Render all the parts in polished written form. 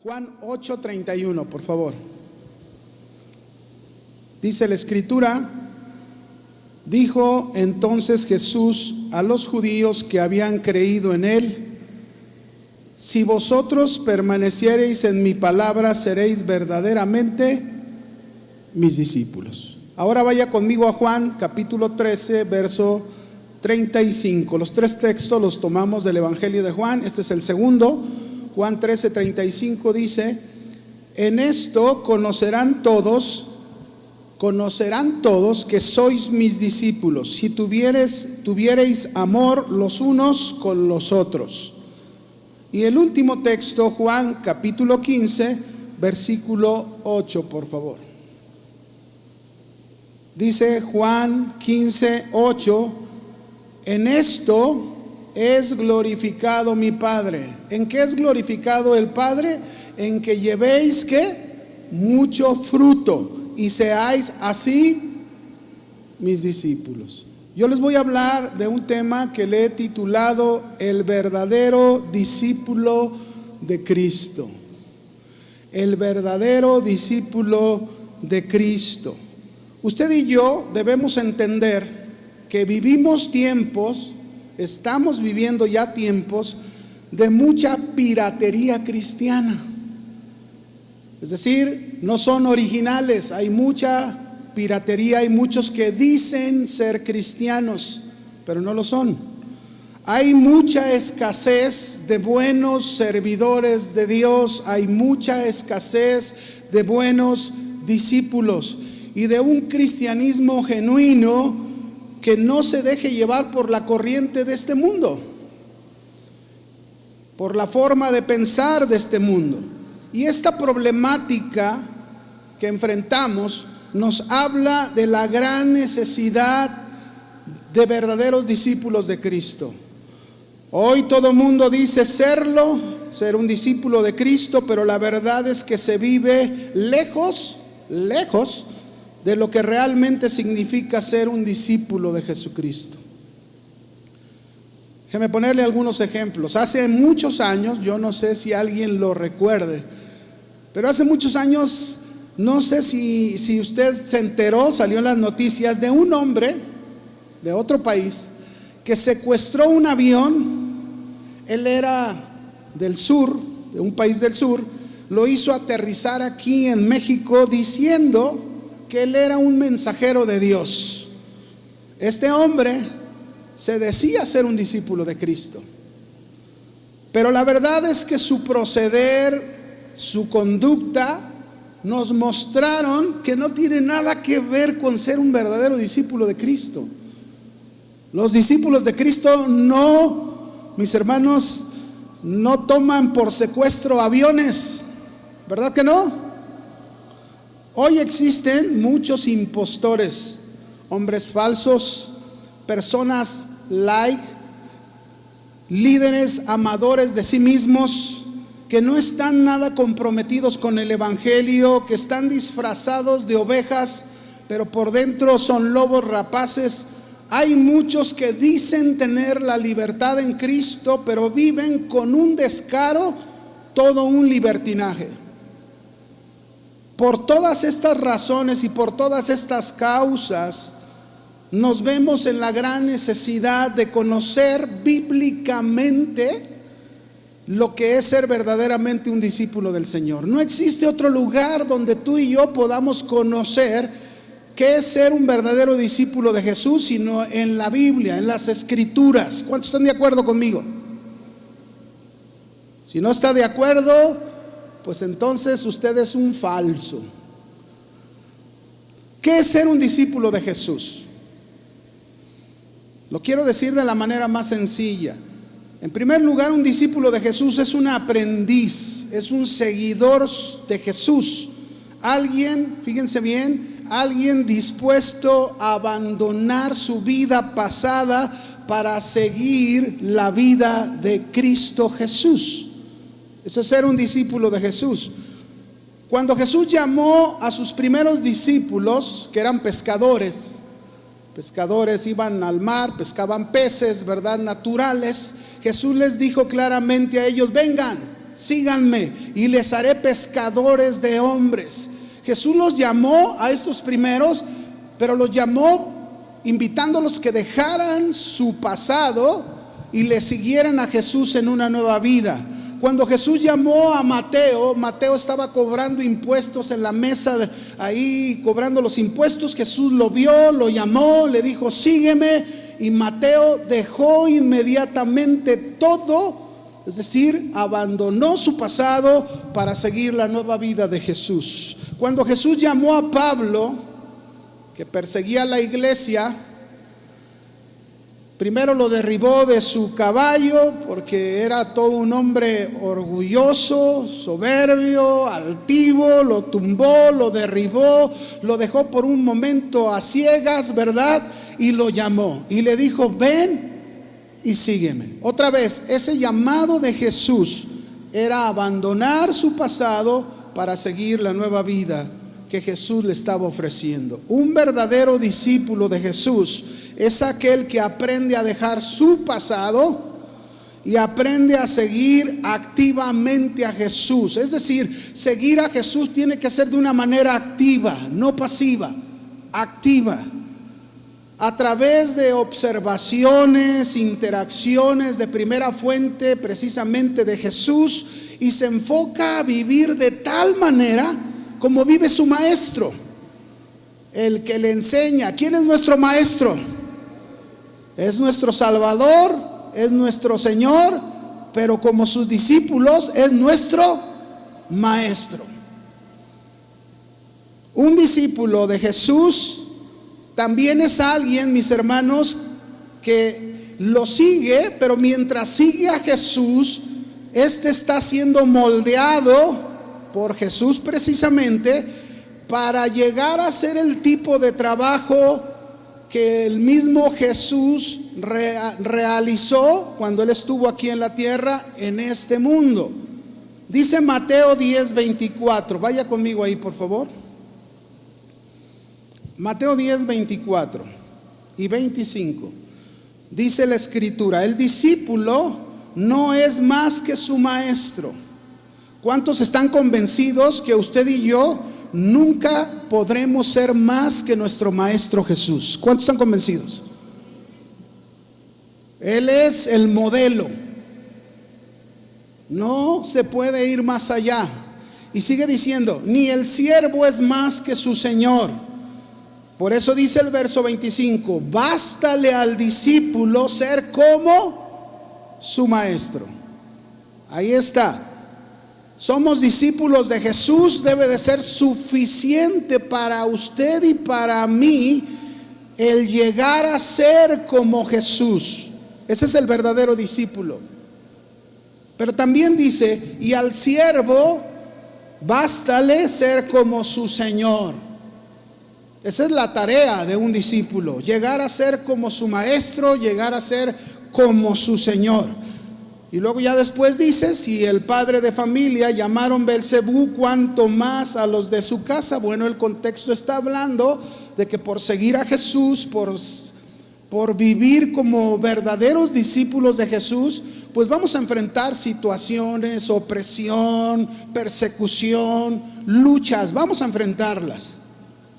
Juan 8:31, por favor. Dice la Escritura: dijo entonces Jesús a los judíos que habían creído en él: si vosotros permaneciereis en mi palabra, seréis verdaderamente mis discípulos. Ahora vaya conmigo a Juan capítulo 13, verso 35. Los tres textos los tomamos del Evangelio de Juan. Este es el segundo. Juan 13:35 dice: en esto conocerán todos que sois mis discípulos, si tuviereis amor los unos con los otros. Y el último texto, Juan capítulo 15, versículo 8, por favor. Dice Juan 15:8: en esto es glorificado mi Padre. ¿En qué es glorificado el Padre? En que llevéis ¿qué? Mucho fruto, y seáis así mis discípulos. Yo les voy a hablar de un tema que le he titulado el verdadero discípulo de Cristo. El verdadero discípulo de Cristo. Usted y yo debemos entender que estamos viviendo ya tiempos de mucha piratería cristiana. Es decir, no son originales, hay mucha piratería, hay muchos que dicen ser cristianos, pero no lo son. Hay mucha escasez de buenos servidores de Dios, hay mucha escasez de buenos discípulos y de un cristianismo genuino que no se deje llevar por la corriente de este mundo, por la forma de pensar de este mundo. Y esta problemática que enfrentamos nos habla de la gran necesidad de verdaderos discípulos de Cristo. Hoy todo el mundo dice ser un discípulo de Cristo, pero la verdad es que se vive lejos de lo que realmente significa ser un discípulo de Jesucristo. Déjeme ponerle algunos ejemplos. Hace muchos años, yo no sé si alguien lo recuerde, pero hace muchos años, no sé si usted se enteró, salió en las noticias de un hombre de otro país que secuestró un avión. Él era del sur, de un país del sur, lo hizo aterrizar aquí en México diciendo que él era un mensajero de Dios. Este hombre se decía ser un discípulo de Cristo, pero la verdad es que su proceder, su conducta nos mostraron que no tiene nada que ver con ser un verdadero discípulo de Cristo. Los discípulos de Cristo no, mis hermanos, no toman por secuestro aviones, ¿verdad que no? Hoy existen muchos impostores, hombres falsos, personas líderes amadores de sí mismos, que no están nada comprometidos con el evangelio, que están disfrazados de ovejas, pero por dentro son lobos rapaces. Hay muchos que dicen tener la libertad en Cristo, pero viven con un descaro, todo un libertinaje. Por todas estas razones y por todas estas causas, nos vemos en la gran necesidad de conocer bíblicamente lo que es ser verdaderamente un discípulo del Señor. No existe otro lugar donde tú y yo podamos conocer qué es ser un verdadero discípulo de Jesús, sino en la Biblia, en las Escrituras. ¿Cuántos están de acuerdo conmigo? Si no está de acuerdo, pues entonces usted es un falso. ¿Qué es ser un discípulo de Jesús? Lo quiero decir de la manera más sencilla. En primer lugar, un discípulo de Jesús es un aprendiz, es un seguidor de Jesús. Alguien, fíjense bien, alguien dispuesto a abandonar su vida pasada para seguir la vida de Cristo Jesús. Eso es ser un discípulo de Jesús. Cuando Jesús llamó a sus primeros discípulos, que eran pescadores iban al mar, pescaban peces, ¿verdad? Naturales. Jesús les dijo claramente a ellos: vengan, síganme y les haré pescadores de hombres. Jesús los llamó a estos primeros, pero los llamó invitándolos que dejaran su pasado y le siguieran a Jesús en una nueva vida. Cuando Jesús llamó a Mateo, Mateo estaba cobrando impuestos en la mesa, ahí cobrando los impuestos. Jesús lo vio, lo llamó, le dijo, sígueme. Y Mateo dejó inmediatamente todo, es decir, abandonó su pasado para seguir la nueva vida de Jesús. Cuando Jesús llamó a Pablo, que perseguía a la iglesia, primero lo derribó de su caballo porque era todo un hombre orgulloso, soberbio, altivo. Lo tumbó, lo derribó, lo dejó por un momento a ciegas, ¿verdad? Y lo llamó y le dijo, ven y sígueme. Otra vez, ese llamado de Jesús era abandonar su pasado para seguir la nueva vida que Jesús le estaba ofreciendo. Un verdadero discípulo de Jesús es aquel que aprende a dejar su pasado y aprende a seguir activamente a Jesús. Es decir, seguir a Jesús tiene que ser de una manera activa, no pasiva, activa. A través de observaciones, interacciones de primera fuente precisamente de Jesús, y se enfoca a vivir de tal manera como vive su maestro, el que le enseña. ¿Quién es nuestro maestro? Es nuestro Salvador, es nuestro Señor, pero como sus discípulos es nuestro maestro. Un discípulo de Jesús también es alguien, mis hermanos, que lo sigue, pero mientras sigue a Jesús, este está siendo moldeado por Jesús precisamente para llegar a hacer el tipo de trabajo que el mismo Jesús realizó cuando Él estuvo aquí en la tierra, en este mundo. Dice Mateo 10:24, vaya conmigo ahí por favor. Mateo 10:24 y 25. Dice la escritura, el discípulo no es más que su maestro. ¿Cuántos están convencidos que usted y yo nunca podremos ser más que nuestro maestro Jesús? ¿Cuántos están convencidos? Él es el modelo. No se puede ir más allá. Y sigue diciendo, ni el siervo es más que su señor. Por eso dice el verso 25, bástale al discípulo ser como su maestro. Ahí está. Somos discípulos de Jesús. Debe de ser suficiente para usted y para mí el llegar a ser como Jesús. Ese es el verdadero discípulo. Pero también dice, y al siervo bástale ser como su Señor. Esa es la tarea de un discípulo, llegar a ser como su maestro, llegar a ser como su Señor. Y luego ya después dice, si el padre de familia llamaron Belzebú, cuanto más a los de su casa. Bueno, el contexto está hablando de que por seguir a Jesús, por vivir como verdaderos discípulos de Jesús, pues vamos a enfrentar situaciones, opresión, persecución, luchas, vamos a enfrentarlas.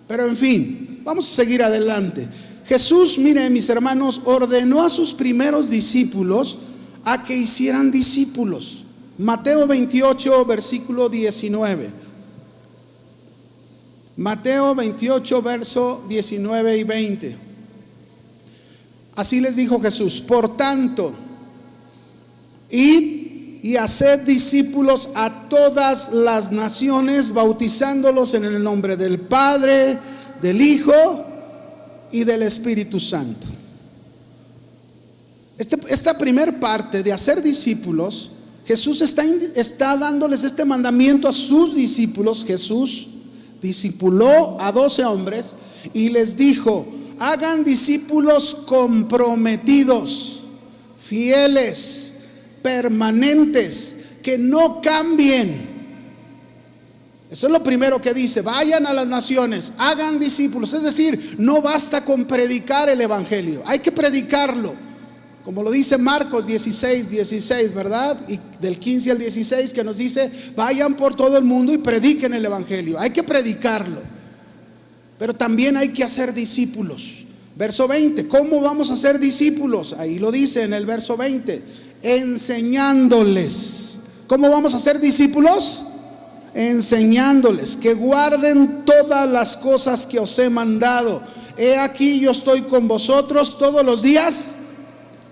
Pero en fin, vamos a seguir adelante. Jesús, miren mis hermanos, ordenó a sus primeros discípulos a que hicieran discípulos. Mateo 28, versículo 19. Mateo 28, verso 19 y 20. Así les dijo Jesús, por tanto, id y haced discípulos a todas las naciones, bautizándolos en el nombre del Padre, del Hijo y del Espíritu Santo. Esta primer parte de hacer discípulos, Jesús está dándoles este mandamiento a sus discípulos. Jesús discipuló a 12 hombres y les dijo, hagan discípulos comprometidos, fieles, permanentes, que no cambien. Eso es lo primero que dice, vayan a las naciones, hagan discípulos. Es decir, no basta con predicar el evangelio, hay que predicarlo, Como lo dice Marcos 16, ¿verdad? Y del 15 al 16 que nos dice, vayan por todo el mundo y prediquen el evangelio. Hay que predicarlo, pero también hay que hacer discípulos. Verso 20, ¿cómo vamos a ser discípulos? Ahí lo dice en el verso 20, enseñándoles. ¿Cómo vamos a ser discípulos? Enseñándoles que guarden todas las cosas que os he mandado. He aquí, yo estoy con vosotros todos los días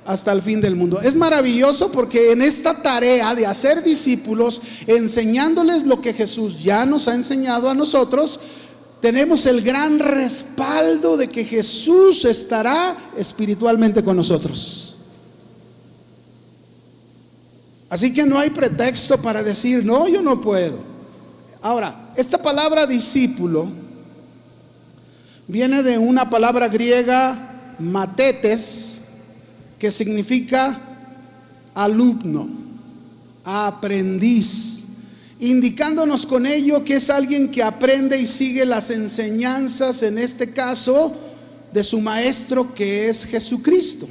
hasta el fin del mundo. Es maravilloso porque en esta tarea de hacer discípulos, enseñándoles lo que Jesús ya nos ha enseñado a nosotros, tenemos el gran respaldo de que Jesús estará espiritualmente con nosotros. Así que no hay pretexto para decir, no, yo no puedo. Ahora, esta palabra discípulo viene de una palabra griega, matetes, que significa alumno, aprendiz, indicándonos con ello que es alguien que aprende y sigue las enseñanzas, en este caso, de su maestro, que es Jesucristo.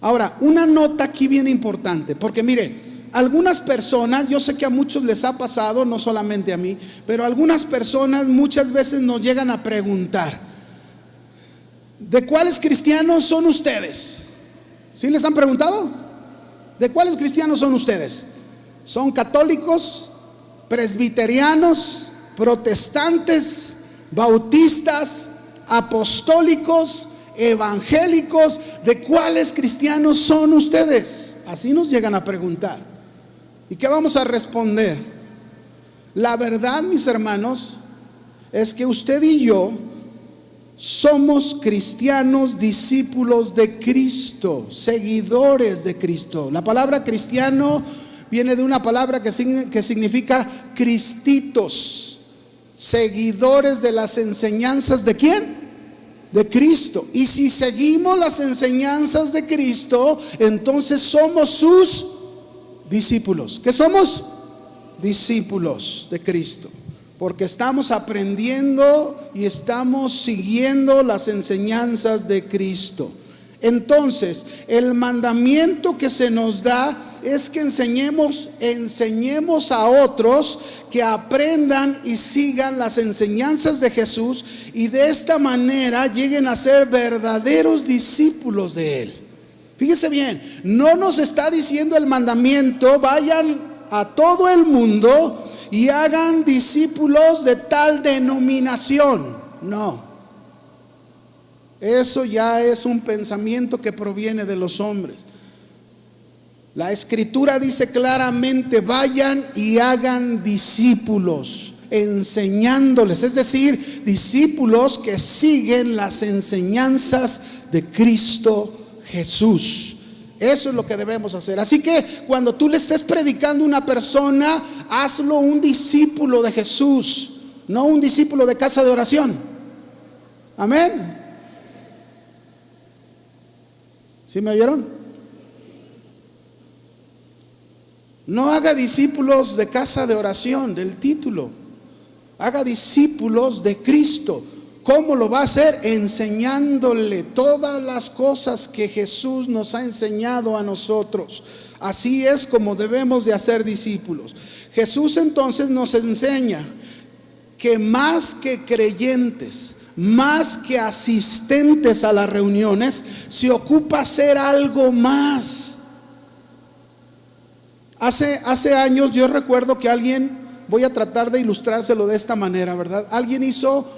Ahora, una nota aquí bien importante, porque mire, algunas personas, yo sé que a muchos les ha pasado, no solamente a mí, pero algunas personas muchas veces nos llegan a preguntar, ¿de cuáles cristianos son ustedes? ¿Sí les han preguntado? ¿De cuáles cristianos son ustedes? ¿Son católicos, presbiterianos, protestantes, bautistas, apostólicos, evangélicos? ¿De cuáles cristianos son ustedes? Así nos llegan a preguntar. ¿Y qué vamos a responder? La verdad, mis hermanos, es que usted y yo somos cristianos, discípulos de Cristo, seguidores de Cristo. La palabra cristiano viene de una palabra que significa cristitos, seguidores de las enseñanzas ¿de quién? De Cristo. Y si seguimos las enseñanzas de Cristo, entonces somos sus discípulos. ¿Qué somos? Discípulos de Cristo, porque estamos aprendiendo y estamos siguiendo las enseñanzas de Cristo. Entonces, el mandamiento que se nos da es que enseñemos a otros que aprendan y sigan las enseñanzas de Jesús, y de esta manera lleguen a ser verdaderos discípulos de Él. Fíjese bien, no nos está diciendo el mandamiento, vayan a todo el mundo y hagan discípulos de tal denominación. No, eso ya es un pensamiento que proviene de los hombres. La Escritura dice claramente, vayan y hagan discípulos, enseñándoles, es decir, discípulos que siguen las enseñanzas de Cristo Jesús. Eso es lo que debemos hacer. Así que cuando tú le estés predicando a una persona, hazlo un discípulo de Jesús, no un discípulo de casa de oración. Amén. ¿Sí me oyeron? No haga discípulos de casa de oración, del título. Haga discípulos de Cristo. ¿Cómo lo va a hacer? Enseñándole todas las cosas que Jesús nos ha enseñado a nosotros. Así es como debemos de hacer discípulos. Jesús entonces nos enseña que más que creyentes, más que asistentes a las reuniones, se ocupa hacer algo más. Hace años yo recuerdo que alguien, voy a tratar de ilustrárselo de esta manera, ¿verdad? Alguien hizo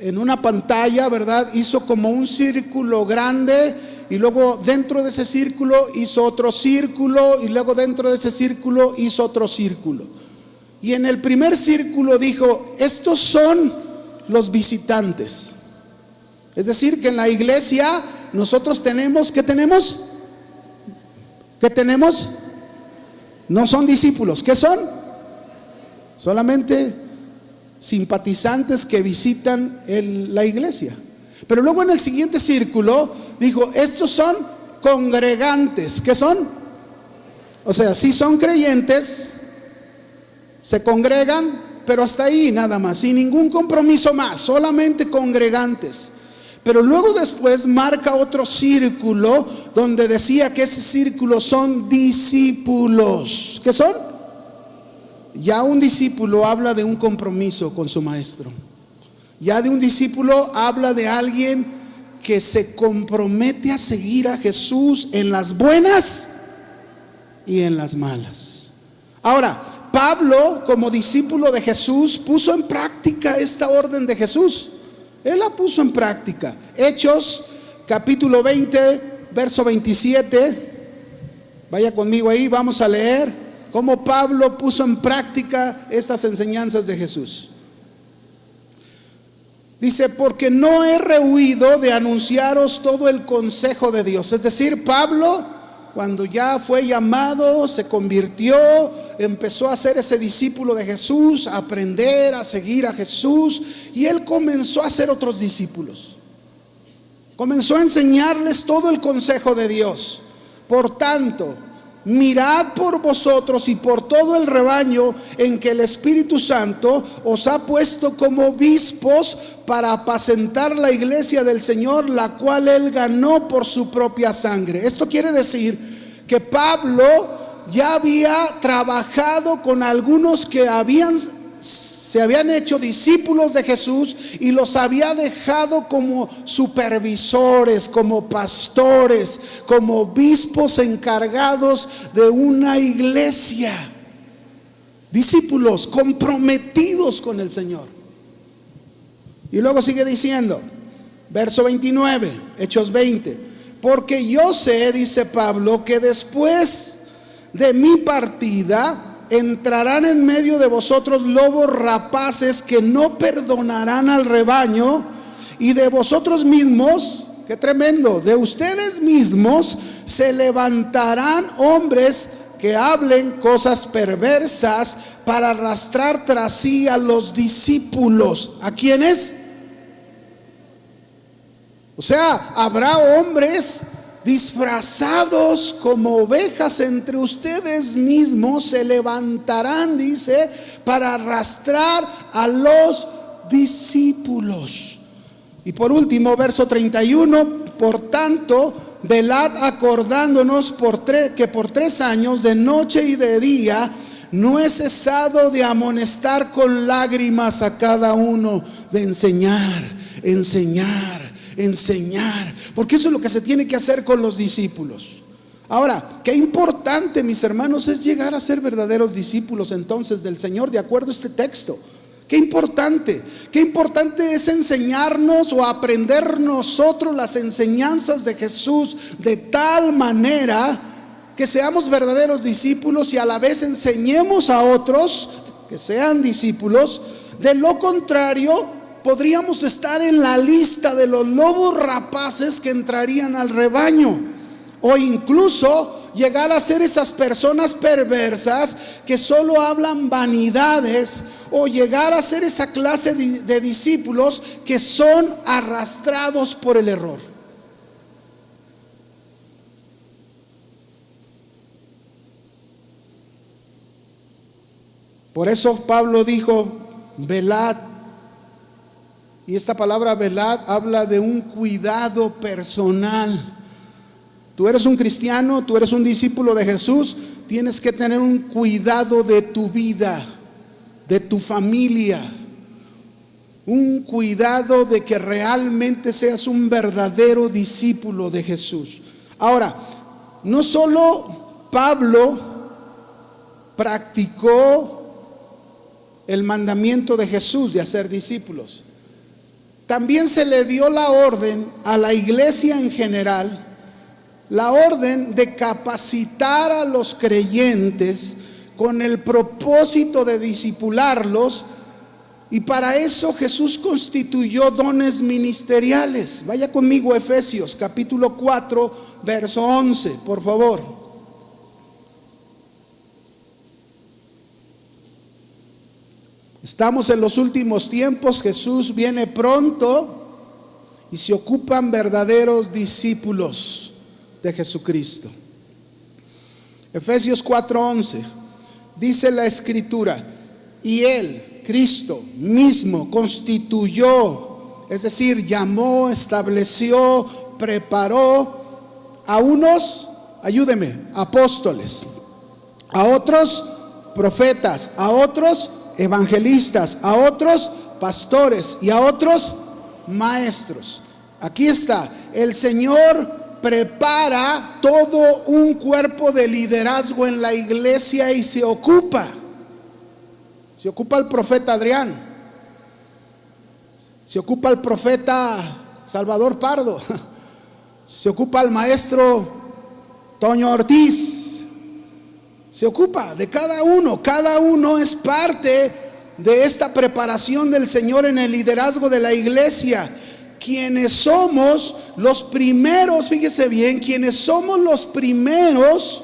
en una pantalla, ¿verdad? Hizo como un círculo grande, y luego dentro de ese círculo hizo otro círculo, y luego dentro de ese círculo hizo otro círculo. Y en el primer círculo dijo, estos son los visitantes. Es decir, que en la iglesia nosotros tenemos, ¿qué tenemos? ¿Qué tenemos? No son discípulos. ¿Qué son? Solamente simpatizantes que visitan la iglesia. Pero luego en el siguiente círculo dijo, estos son congregantes. ¿Qué son? O sea, sí son creyentes, se congregan, pero hasta ahí nada más, sin ningún compromiso más, solamente congregantes. Pero luego después marca otro círculo donde decía que ese círculo son discípulos. ¿Qué son? Ya un discípulo habla de un compromiso con su maestro. Ya de un discípulo habla de alguien que se compromete a seguir a Jesús en las buenas y en las malas. Ahora, Pablo, como discípulo de Jesús, puso en práctica esta orden de Jesús. Él la puso en práctica. Hechos, capítulo 20, verso 27. Vaya conmigo ahí, vamos a leer cómo Pablo puso en práctica estas enseñanzas de Jesús. Dice: porque no he rehuido de anunciaros todo el consejo de Dios. Es decir, Pablo, cuando ya fue llamado, se convirtió, empezó a ser ese discípulo de Jesús, a aprender, a seguir a Jesús, y él comenzó a hacer otros discípulos. Comenzó a enseñarles todo el consejo de Dios. Por tanto, mirad por vosotros y por todo el rebaño en que el Espíritu Santo os ha puesto como obispos para apacentar la iglesia del Señor, la cual él ganó por su propia sangre. Esto quiere decir que Pablo ya había trabajado con algunos que se habían hecho discípulos de Jesús y los había dejado como supervisores, como pastores, como obispos encargados de una iglesia. Discípulos comprometidos con el Señor. Y luego sigue diciendo, verso 29, Hechos 20: porque yo sé, dice Pablo, que después de mi partida entrarán en medio de vosotros lobos rapaces que no perdonarán al rebaño, y de vosotros mismos, qué tremendo, de ustedes mismos se levantarán hombres que hablen cosas perversas para arrastrar tras sí a los discípulos. ¿A quiénes? O sea, habrá hombres disfrazados como ovejas entre ustedes mismos, se levantarán, dice, para arrastrar a los discípulos. Y por último, verso 31: por tanto, velad acordándonos que por 3 años, de noche y de día, no he cesado de amonestar con lágrimas a cada uno, de enseñar, porque eso es lo que se tiene que hacer con los discípulos. Ahora, qué importante, mis hermanos, es llegar a ser verdaderos discípulos entonces del Señor, de acuerdo a este texto. Qué importante es enseñarnos o aprender nosotros las enseñanzas de Jesús de tal manera que seamos verdaderos discípulos y a la vez enseñemos a otros que sean discípulos. De lo contrario, podríamos estar en la lista de los lobos rapaces que entrarían al rebaño, o incluso llegar a ser esas personas perversas que solo hablan vanidades, o llegar a ser esa clase de discípulos que son arrastrados por el error. Por eso Pablo dijo: velad. Y esta palabra velad habla de un cuidado personal. Tú eres un cristiano, tú eres un discípulo de Jesús, tienes que tener un cuidado de tu vida, de tu familia, un cuidado de que realmente seas un verdadero discípulo de Jesús. Ahora, no solo Pablo practicó el mandamiento de Jesús de hacer discípulos, también se le dio la orden a la iglesia en general, la orden de capacitar a los creyentes con el propósito de discipularlos, y para eso Jesús constituyó dones ministeriales. Vaya conmigo a Efesios capítulo 4, verso 11, por favor. Estamos en los últimos tiempos, Jesús viene pronto y se ocupan verdaderos discípulos de Jesucristo. Efesios 4:11, dice la Escritura: y Él, Cristo mismo, constituyó es decir, llamó, estableció, preparó a unos, ayúdeme, apóstoles, a otros profetas, a otros evangelistas, a otros pastores y a otros maestros. Aquí está, el Señor prepara todo un cuerpo de liderazgo en la iglesia y se ocupa el profeta Adrián, se ocupa el profeta Salvador Pardo, se ocupa el maestro Toño Ortiz, se ocupa de cada uno es parte de esta preparación del Señor en el liderazgo de la iglesia. Quienes somos los primeros, fíjese bien, quienes somos los primeros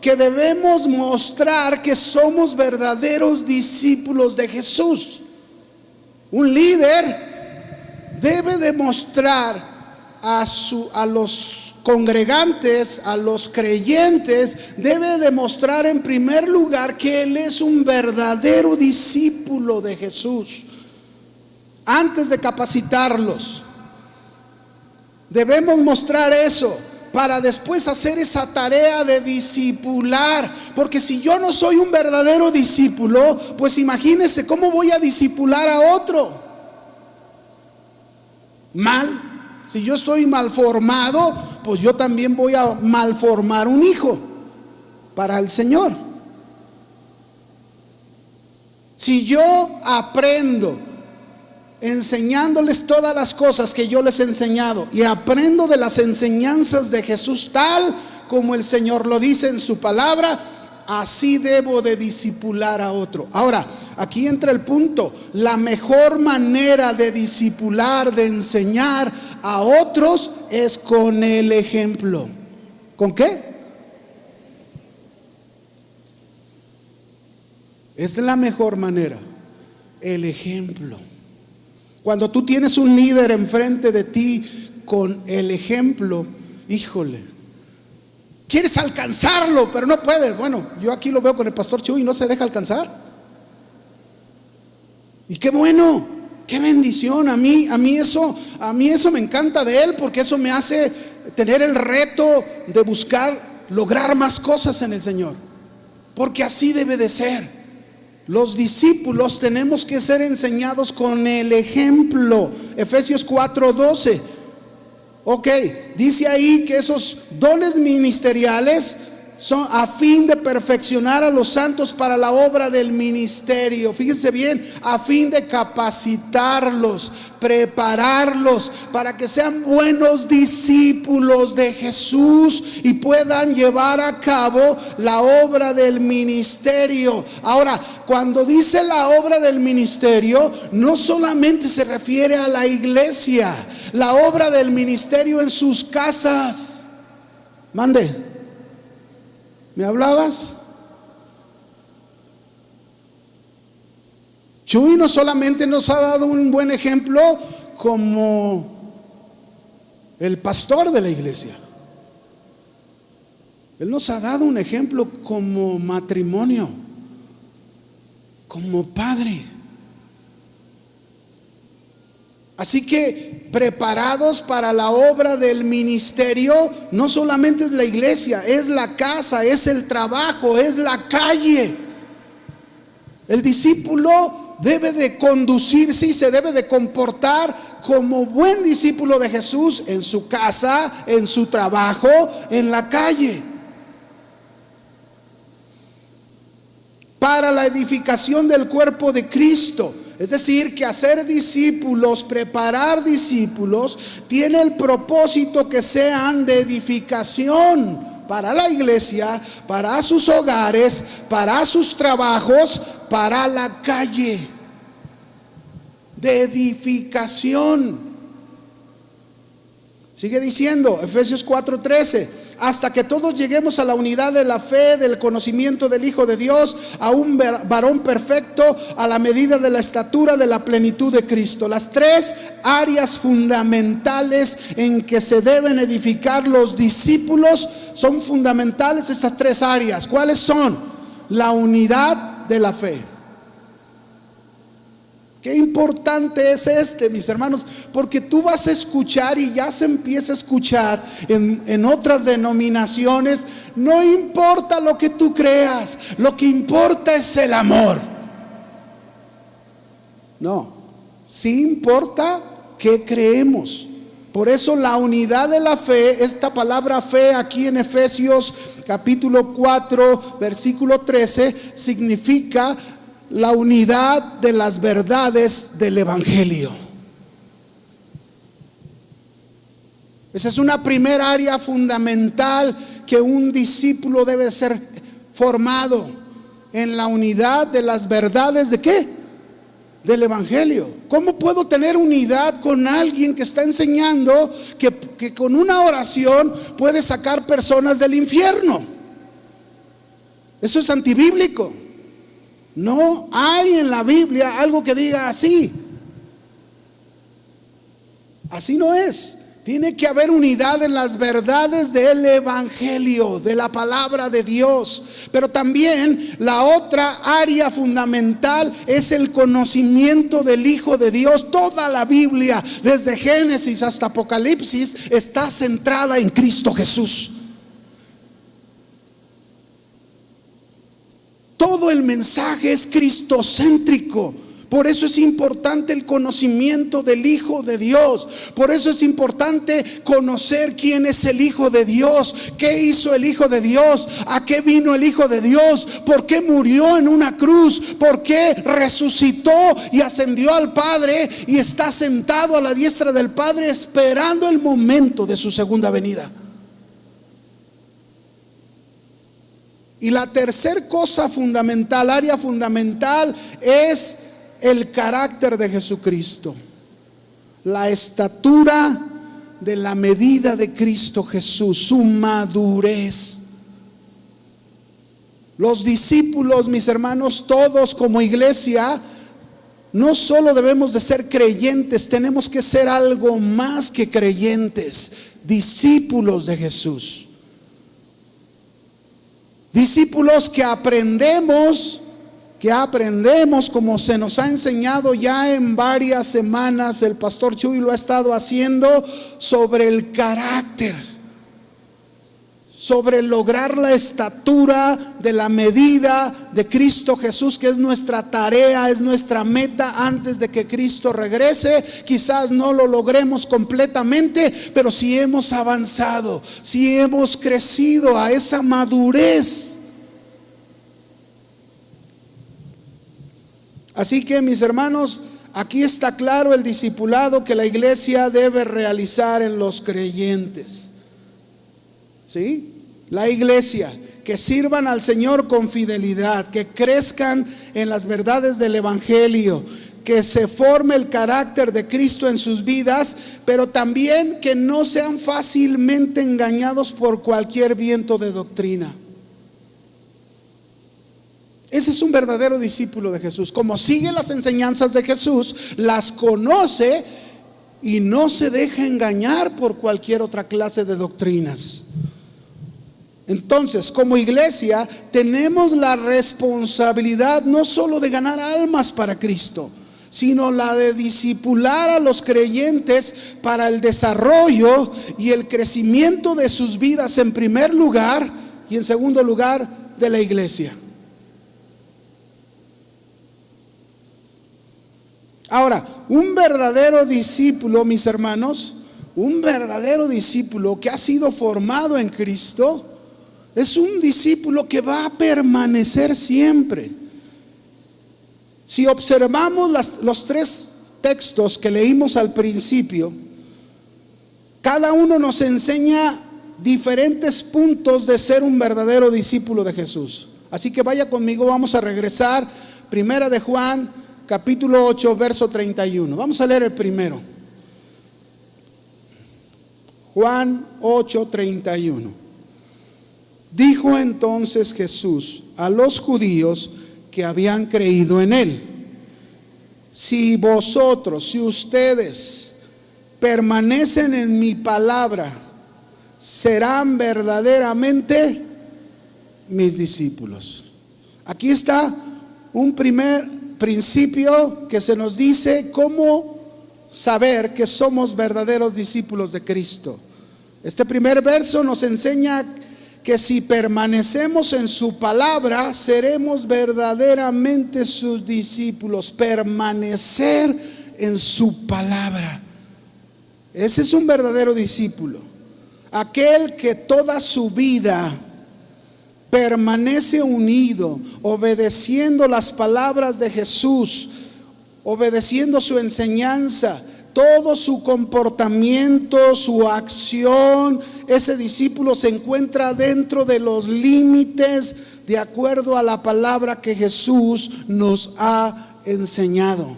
que debemos mostrar que somos verdaderos discípulos de Jesús. Un líder debe demostrar a los congregantes, a los creyentes, debe demostrar en primer lugar que él es un verdadero discípulo de Jesús. Antes de capacitarlos, debemos mostrar eso para después hacer esa tarea de discipular. Porque si yo no soy un verdadero discípulo, pues imagínense cómo voy a discipular a otro. Mal. Si yo estoy mal formado, pues yo también voy a malformar un hijo para el Señor. Si yo aprendo enseñándoles todas las cosas que yo les he enseñado y aprendo de las enseñanzas de Jesús tal como el Señor lo dice en su palabra, así debo de discipular a otro. Ahora, aquí entra el punto. La mejor manera de discipular, de enseñar a otros es con el ejemplo. ¿Con qué? Es la mejor manera, el ejemplo. Cuando tú tienes un líder enfrente de ti con el ejemplo, híjole, quieres alcanzarlo, pero no puedes. Bueno, yo aquí lo veo con el pastor Chuy y no se deja alcanzar. Y qué bueno, qué bendición. A mí eso me encanta de él, porque eso me hace tener el reto de buscar lograr más cosas en el Señor, porque así debe de ser. Los discípulos tenemos que ser enseñados con el ejemplo. Efesios 4:12. Ok, dice ahí que esos dones ministeriales son a fin de perfeccionar a los santos para la obra del ministerio. Fíjense bien, a fin de capacitarlos, prepararlos para que sean buenos discípulos de Jesús y puedan llevar a cabo la obra del ministerio. Ahora, cuando dice la obra del ministerio, no solamente se refiere a la iglesia, la obra del ministerio en sus casas. Mande. ¿Me hablabas? Chuy no solamente nos ha dado un buen ejemplo como el pastor de la iglesia, él nos ha dado un ejemplo como matrimonio, como padre. Así que preparados para la obra del ministerio, no solamente es la iglesia, es la casa, es el trabajo, es la calle. El discípulo debe de conducirse y se debe de comportar como buen discípulo de Jesús en su casa, en su trabajo, en la calle. Para la edificación del cuerpo de Cristo. Es decir, que hacer discípulos, preparar discípulos, tiene el propósito que sean de edificación para la iglesia, para sus hogares, para sus trabajos, para la calle. De edificación. Sigue diciendo, Efesios 4:13. Hasta que todos lleguemos a la unidad de la fe, del conocimiento del Hijo de Dios, a un varón perfecto, a la medida de la estatura de la plenitud de Cristo. Las tres áreas fundamentales en que se deben edificar los discípulos son fundamentales, esas tres áreas. ¿Cuáles son? La unidad de la fe. Qué importante es mis hermanos, porque tú vas a escuchar y ya se empieza a escuchar en otras denominaciones. No importa lo que tú creas, lo que importa es el amor. No, sí importa qué creemos. Por eso la unidad de la fe, esta palabra fe aquí en Efesios capítulo 4 versículo 13 significa la unidad de las verdades del Evangelio. Esa es una primera área fundamental que un discípulo debe ser formado en la unidad de las verdades ¿de qué? Del Evangelio. ¿Cómo puedo tener unidad con alguien que está enseñando que con una oración puede sacar personas del infierno? Eso es antibíblico. No hay en la Biblia algo que diga así. Así no es. Tiene que haber unidad en las verdades del Evangelio, de la palabra de Dios. Pero también la otra área fundamental es el conocimiento del Hijo de Dios. Toda la Biblia, desde Génesis hasta Apocalipsis, está centrada en Cristo Jesús. Todo el mensaje es cristocéntrico. Por eso es importante el conocimiento del Hijo de Dios. Por eso es importante conocer quién es el Hijo de Dios, qué hizo el Hijo de Dios, a qué vino el Hijo de Dios, por qué murió en una cruz, por qué resucitó y ascendió al Padre y está sentado a la diestra del Padre esperando el momento de su segunda venida. Y la tercer cosa fundamental, área fundamental, es el carácter de Jesucristo. La estatura de la medida de Cristo Jesús, su madurez. Los discípulos, mis hermanos, todos como iglesia, no solo debemos de ser creyentes, tenemos que ser algo más que creyentes, discípulos de Jesús. Discípulos que aprendemos como se nos ha enseñado ya en varias semanas, el pastor Chuy lo ha estado haciendo, sobre el carácter, sobre lograr la estatura de la medida de Cristo Jesús, que es nuestra tarea, es nuestra meta antes de que Cristo regrese. Quizás no lo logremos completamente, pero si hemos avanzado, si hemos crecido a esa madurez. Así que, mis hermanos, aquí está claro el discipulado que la iglesia debe realizar en los creyentes. ¿Sí? La iglesia, que sirvan al Señor con fidelidad, que crezcan en las verdades del Evangelio, que se forme el carácter de Cristo en sus vidas, pero también que no sean fácilmente engañados por cualquier viento de doctrina. Ese es un verdadero discípulo de Jesús. Como sigue las enseñanzas de Jesús, las conoce y no se deja engañar por cualquier otra clase de doctrinas. Entonces, como iglesia, tenemos la responsabilidad no solo de ganar almas para Cristo, sino la de discipular a los creyentes para el desarrollo y el crecimiento de sus vidas en primer lugar, y en segundo lugar de la iglesia. Ahora, un verdadero discípulo, mis hermanos, un verdadero discípulo que ha sido formado en Cristo, es un discípulo que va a permanecer siempre. Si observamos los tres textos que leímos al principio, cada uno nos enseña diferentes puntos de ser un verdadero discípulo de Jesús. Así que vaya conmigo, vamos a regresar. Primera de Juan, capítulo 8, verso 31. Vamos a leer el primero. Juan 8, 31. Dijo entonces Jesús a los judíos que habían creído en él: si ustedes permanecen en mi palabra, serán verdaderamente mis discípulos. Aquí está un primer principio que se nos dice cómo saber que somos verdaderos discípulos de Cristo. Este primer verso nos enseña que si permanecemos en su palabra, seremos verdaderamente sus discípulos. Permanecer en su palabra. Ese es un verdadero discípulo. Aquel que toda su vida permanece unido, obedeciendo las palabras de Jesús, obedeciendo su enseñanza, todo su comportamiento, su acción. Ese discípulo se encuentra dentro de los límites de acuerdo a la palabra que Jesús nos ha enseñado.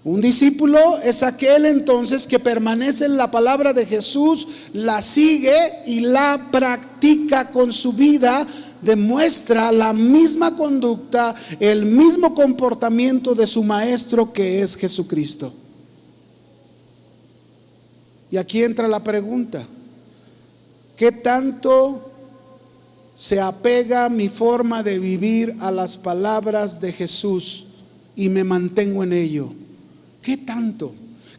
Un discípulo es aquel entonces que permanece en la palabra de Jesús, la sigue y la practica con su vida, demuestra la misma conducta, el mismo comportamiento de su maestro, que es Jesucristo. Y aquí entra la pregunta: ¿qué tanto se apega mi forma de vivir a las palabras de Jesús y me mantengo en ello? ¿Qué tanto?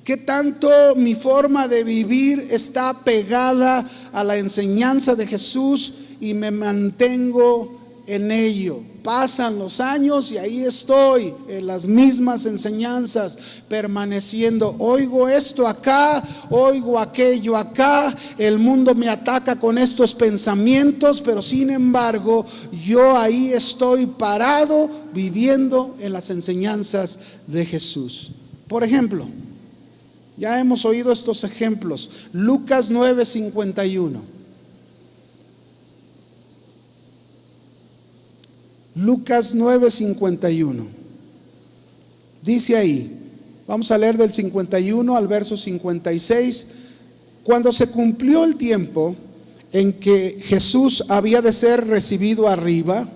¿Qué tanto mi forma de vivir está pegada a la enseñanza de Jesús y me mantengo en ello? Pasan los años y ahí estoy en las mismas enseñanzas, permaneciendo. Oigo esto acá, oigo aquello acá, el mundo me ataca con estos pensamientos, pero sin embargo yo ahí estoy parado, viviendo en las enseñanzas de Jesús. Por ejemplo, ya hemos oído estos ejemplos. Lucas 9:51. Lucas 9:51. Dice ahí, vamos a leer del 51 al verso 56. Cuando se cumplió el tiempo en que Jesús había de ser recibido arriba,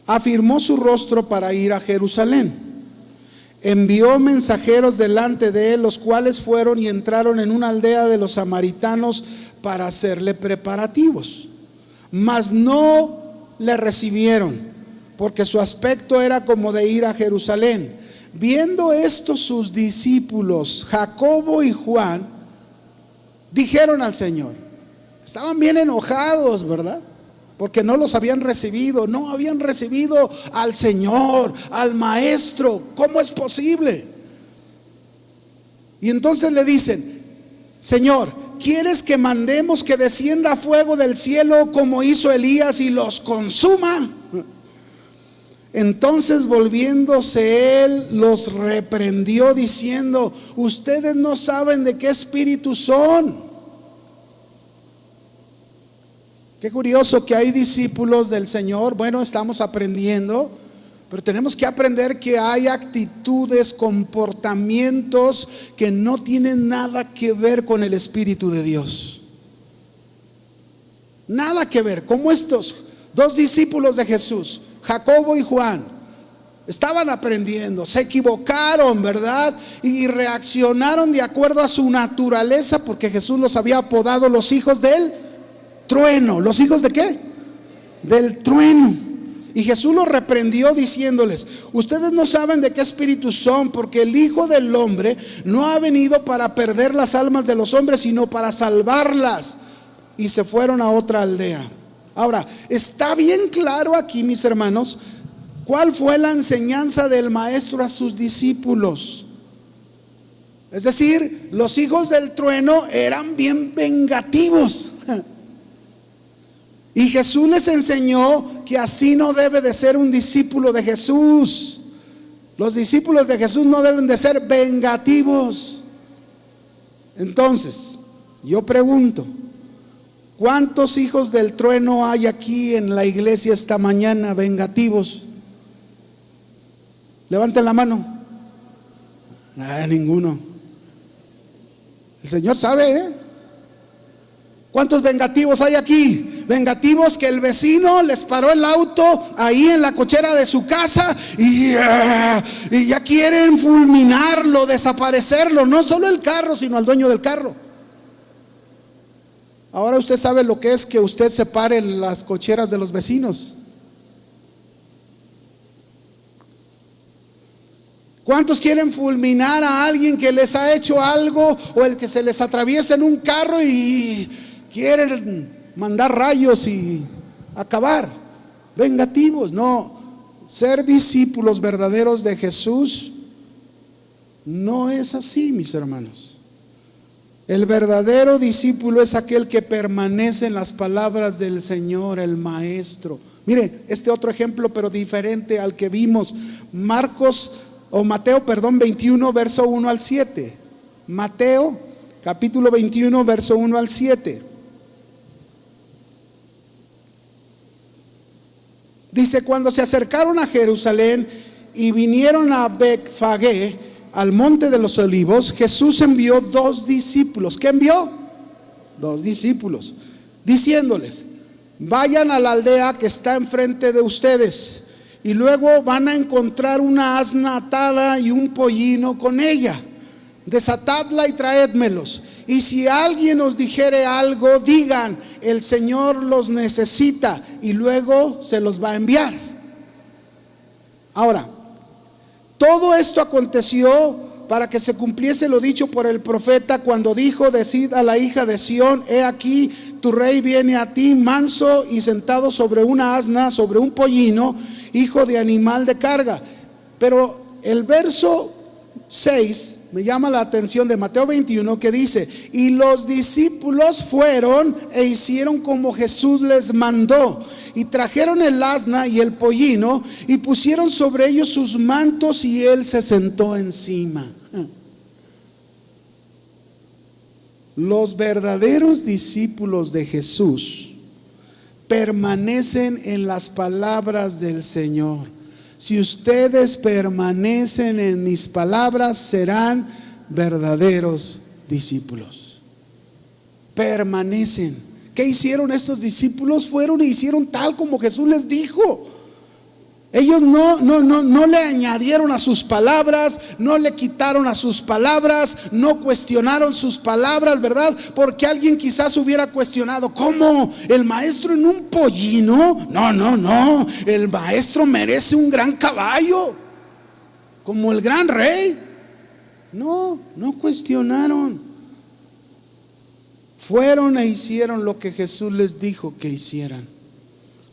afirmó su rostro para ir a Jerusalén. Envió mensajeros delante de él, los cuales fueron y entraron en una aldea de los samaritanos para hacerle preparativos. Mas no le recibieron, porque su aspecto era como de ir a Jerusalén. Viendo esto, sus discípulos Jacobo y Juan dijeron al Señor, estaban bien enojados, ¿verdad? Porque no los habían recibido, no habían recibido al Señor, al Maestro. ¿Cómo es posible? Y entonces le dicen, Señor, ¿quieres que mandemos que descienda fuego del cielo como hizo Elías y los consuma? Entonces, volviéndose él, los reprendió diciendo, ustedes no saben de qué espíritu son. Qué curioso que hay discípulos del Señor. Bueno, estamos aprendiendo, pero tenemos que aprender que hay actitudes, comportamientos que no tienen nada que ver con el Espíritu de Dios. Nada que ver. Como estos dos discípulos de Jesús, Jacobo y Juan, estaban aprendiendo, se equivocaron, ¿verdad? Y reaccionaron de acuerdo a su naturaleza, porque Jesús los había apodado los hijos del trueno. ¿Los hijos de qué? Del trueno. Y Jesús los reprendió diciéndoles, ustedes no saben de qué espíritu son, porque el Hijo del Hombre no ha venido para perder las almas de los hombres, sino para salvarlas. Y se fueron a otra aldea. Ahora, está bien claro aquí, mis hermanos, cuál fue la enseñanza del Maestro a sus discípulos. Es decir, los hijos del trueno eran bien vengativos. Y Jesús les enseñó que así no debe de ser un discípulo de Jesús. Los discípulos de Jesús no deben de ser vengativos. Entonces, yo pregunto, ¿cuántos hijos del trueno hay aquí en la iglesia esta mañana vengativos? Levanten la mano. Ninguno. El Señor sabe, ¿eh? ¿Cuántos vengativos hay aquí? Vengativos que el vecino les paró el auto ahí en la cochera de su casa y ya quieren fulminarlo, desaparecerlo, no solo el carro, sino al dueño del carro. Ahora usted sabe lo que es que usted separe las cocheras de los vecinos. ¿Cuántos quieren fulminar a alguien que les ha hecho algo, o el que se les atraviesa en un carro y quieren mandar rayos y acabar? Vengativos. No, ser discípulos verdaderos de Jesús no es así, mis hermanos. El verdadero discípulo es aquel que permanece en las palabras del Señor, el Maestro. Mire, este otro ejemplo, pero diferente al que vimos. Mateo 21, verso 1 al 7. Mateo, capítulo 21, verso 1 al 7. Dice: cuando se acercaron a Jerusalén y vinieron a Betfagé, al monte de los olivos, Jesús envió 2 discípulos. ¿Qué envió? 2 discípulos, diciéndoles: vayan a la aldea que está enfrente de ustedes, y luego van a encontrar una asna atada y un pollino con ella. Desatadla y traédmelos. Y si alguien os dijere algo, digan: el Señor los necesita, y luego se los va a enviar. Ahora, todo esto aconteció para que se cumpliese lo dicho por el profeta, cuando dijo: decid a la hija de Sión, he aquí tu rey viene a ti, manso y sentado sobre una asna, sobre un pollino, hijo de animal de carga. Pero el verso 6 me llama la atención de Mateo 21, que dice: y los discípulos fueron e hicieron como Jesús les mandó, y trajeron el asna y el pollino, y pusieron sobre ellos sus mantos, y él se sentó encima. Los verdaderos discípulos de Jesús permanecen en las palabras del Señor. Si ustedes permanecen en mis palabras, serán verdaderos discípulos. Permanecen. ¿Qué hicieron estos discípulos? Fueron e hicieron tal como Jesús les dijo. Ellos no le añadieron a sus palabras, no le quitaron a sus palabras, no cuestionaron sus palabras, ¿verdad? Porque alguien quizás hubiera cuestionado: ¿cómo? ¿El maestro en un pollino? No, el maestro merece un gran caballo, como el gran rey. No cuestionaron. Fueron e hicieron lo que Jesús les dijo que hicieran.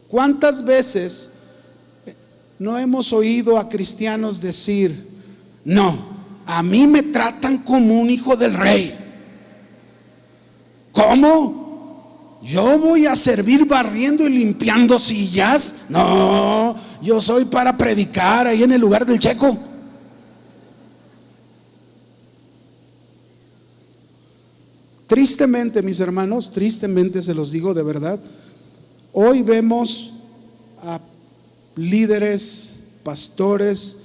¿Cuántas veces no hemos oído a cristianos decir: no, a mí me tratan como un hijo del rey? ¿Cómo? ¿Yo voy a servir barriendo y limpiando sillas? No, yo soy para predicar ahí en el lugar del checo. Tristemente, mis hermanos, tristemente se los digo de verdad, hoy vemos a líderes, pastores,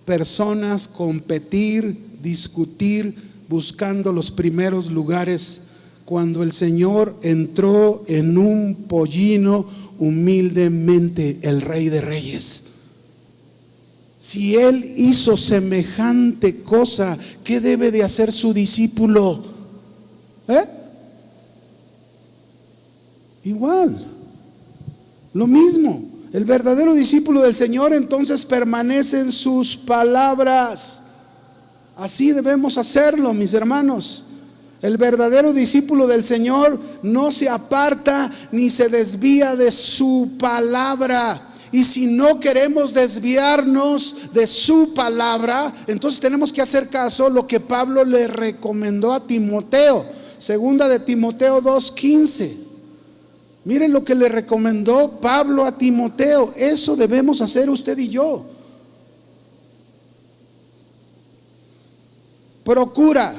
personas competir, discutir, buscando los primeros lugares, cuando el Señor entró en un pollino humildemente, el Rey de Reyes. Si Él hizo semejante cosa, ¿qué debe de hacer su discípulo? Igual, lo mismo. El verdadero discípulo del Señor entonces permanece en sus palabras. Así debemos hacerlo, mis hermanos. El verdadero discípulo del Señor no se aparta ni se desvía de su palabra. Y si no queremos desviarnos de su palabra, entonces tenemos que hacer caso a lo que Pablo le recomendó a Timoteo. Segunda de Timoteo 2:15. Miren lo que le recomendó Pablo a Timoteo. Eso debemos hacer usted y yo. Procura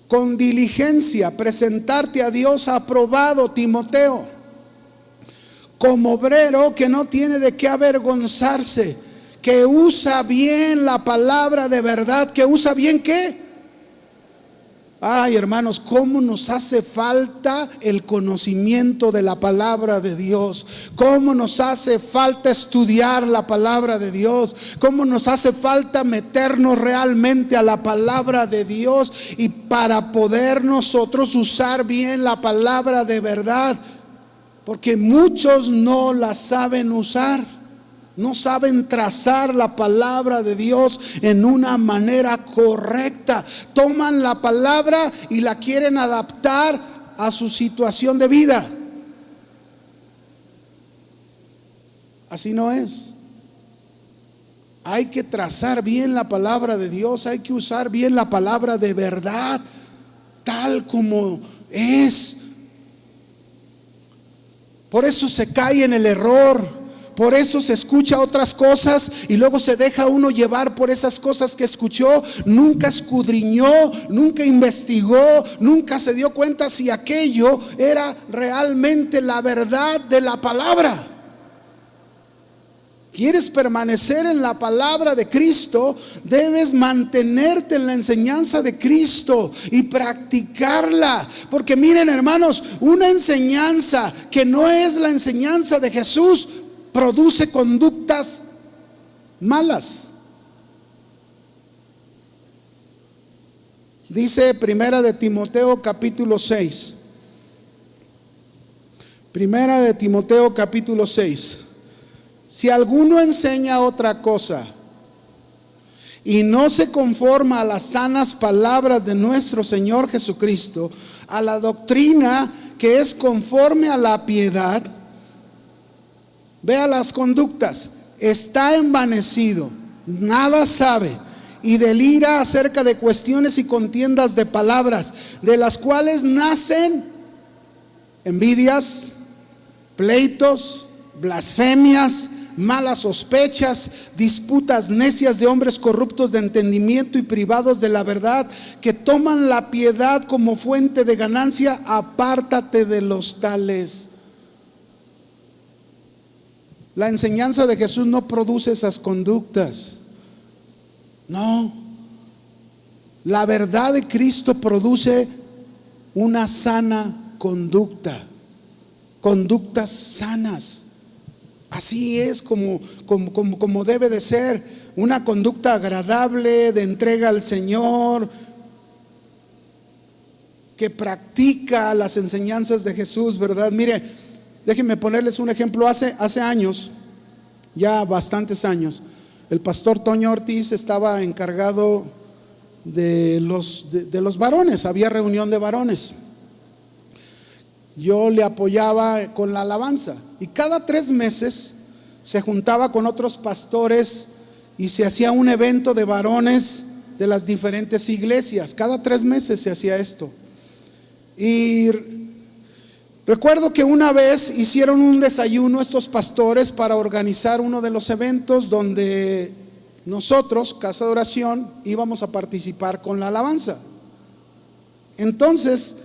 con diligencia presentarte a Dios aprobado, Timoteo, como obrero que no tiene de qué avergonzarse, que usa bien la palabra de verdad. ¿Que usa bien qué? Ay, hermanos, cómo nos hace falta el conocimiento de la palabra de Dios, cómo nos hace falta estudiar la palabra de Dios, cómo nos hace falta meternos realmente a la palabra de Dios, y para poder nosotros usar bien la palabra de verdad, porque muchos no la saben usar. No saben trazar la palabra de Dios en una manera correcta. Toman la palabra y la quieren adaptar a su situación de vida. Así no es. Hay que trazar bien la palabra de Dios, hay que usar bien la palabra de verdad, tal como es. Por eso se cae en el error. Por eso se escucha otras cosas y luego se deja uno llevar por esas cosas que escuchó. Nunca escudriñó, nunca investigó, nunca se dio cuenta si aquello era realmente la verdad de la palabra. ¿Quieres permanecer en la palabra de Cristo? Debes mantenerte en la enseñanza de Cristo y practicarla. Porque miren, hermanos, una enseñanza que no es la enseñanza de Jesús produce conductas malas. Dice Primera de Timoteo capítulo 6. Primera de Timoteo capítulo 6. Si alguno enseña otra cosa y no se conforma a las sanas palabras de nuestro Señor Jesucristo, a la doctrina que es conforme a la piedad, vea las conductas, está envanecido, nada sabe y delira acerca de cuestiones y contiendas de palabras, de las cuales nacen envidias, pleitos, blasfemias, malas sospechas, disputas necias de hombres corruptos de entendimiento y privados de la verdad, que toman la piedad como fuente de ganancia. Apártate de los tales. La enseñanza de Jesús no produce esas conductas. No. La verdad de Cristo produce una sana conducta, conductas sanas. Así es como debe de ser, una conducta agradable, de entrega al Señor, que practica las enseñanzas de Jesús, ¿verdad? Mire, déjenme ponerles un ejemplo. Hace años, ya bastantes años, el pastor Toño Ortiz estaba encargado de los varones. Había reunión de varones. Yo le apoyaba con la alabanza y cada 3 meses se juntaba con otros pastores y se hacía un evento de varones de las diferentes iglesias. Cada 3 meses se hacía esto. Y recuerdo que una vez hicieron un desayuno estos pastores para organizar uno de los eventos donde nosotros, Casa de Oración, íbamos a participar con la alabanza. Entonces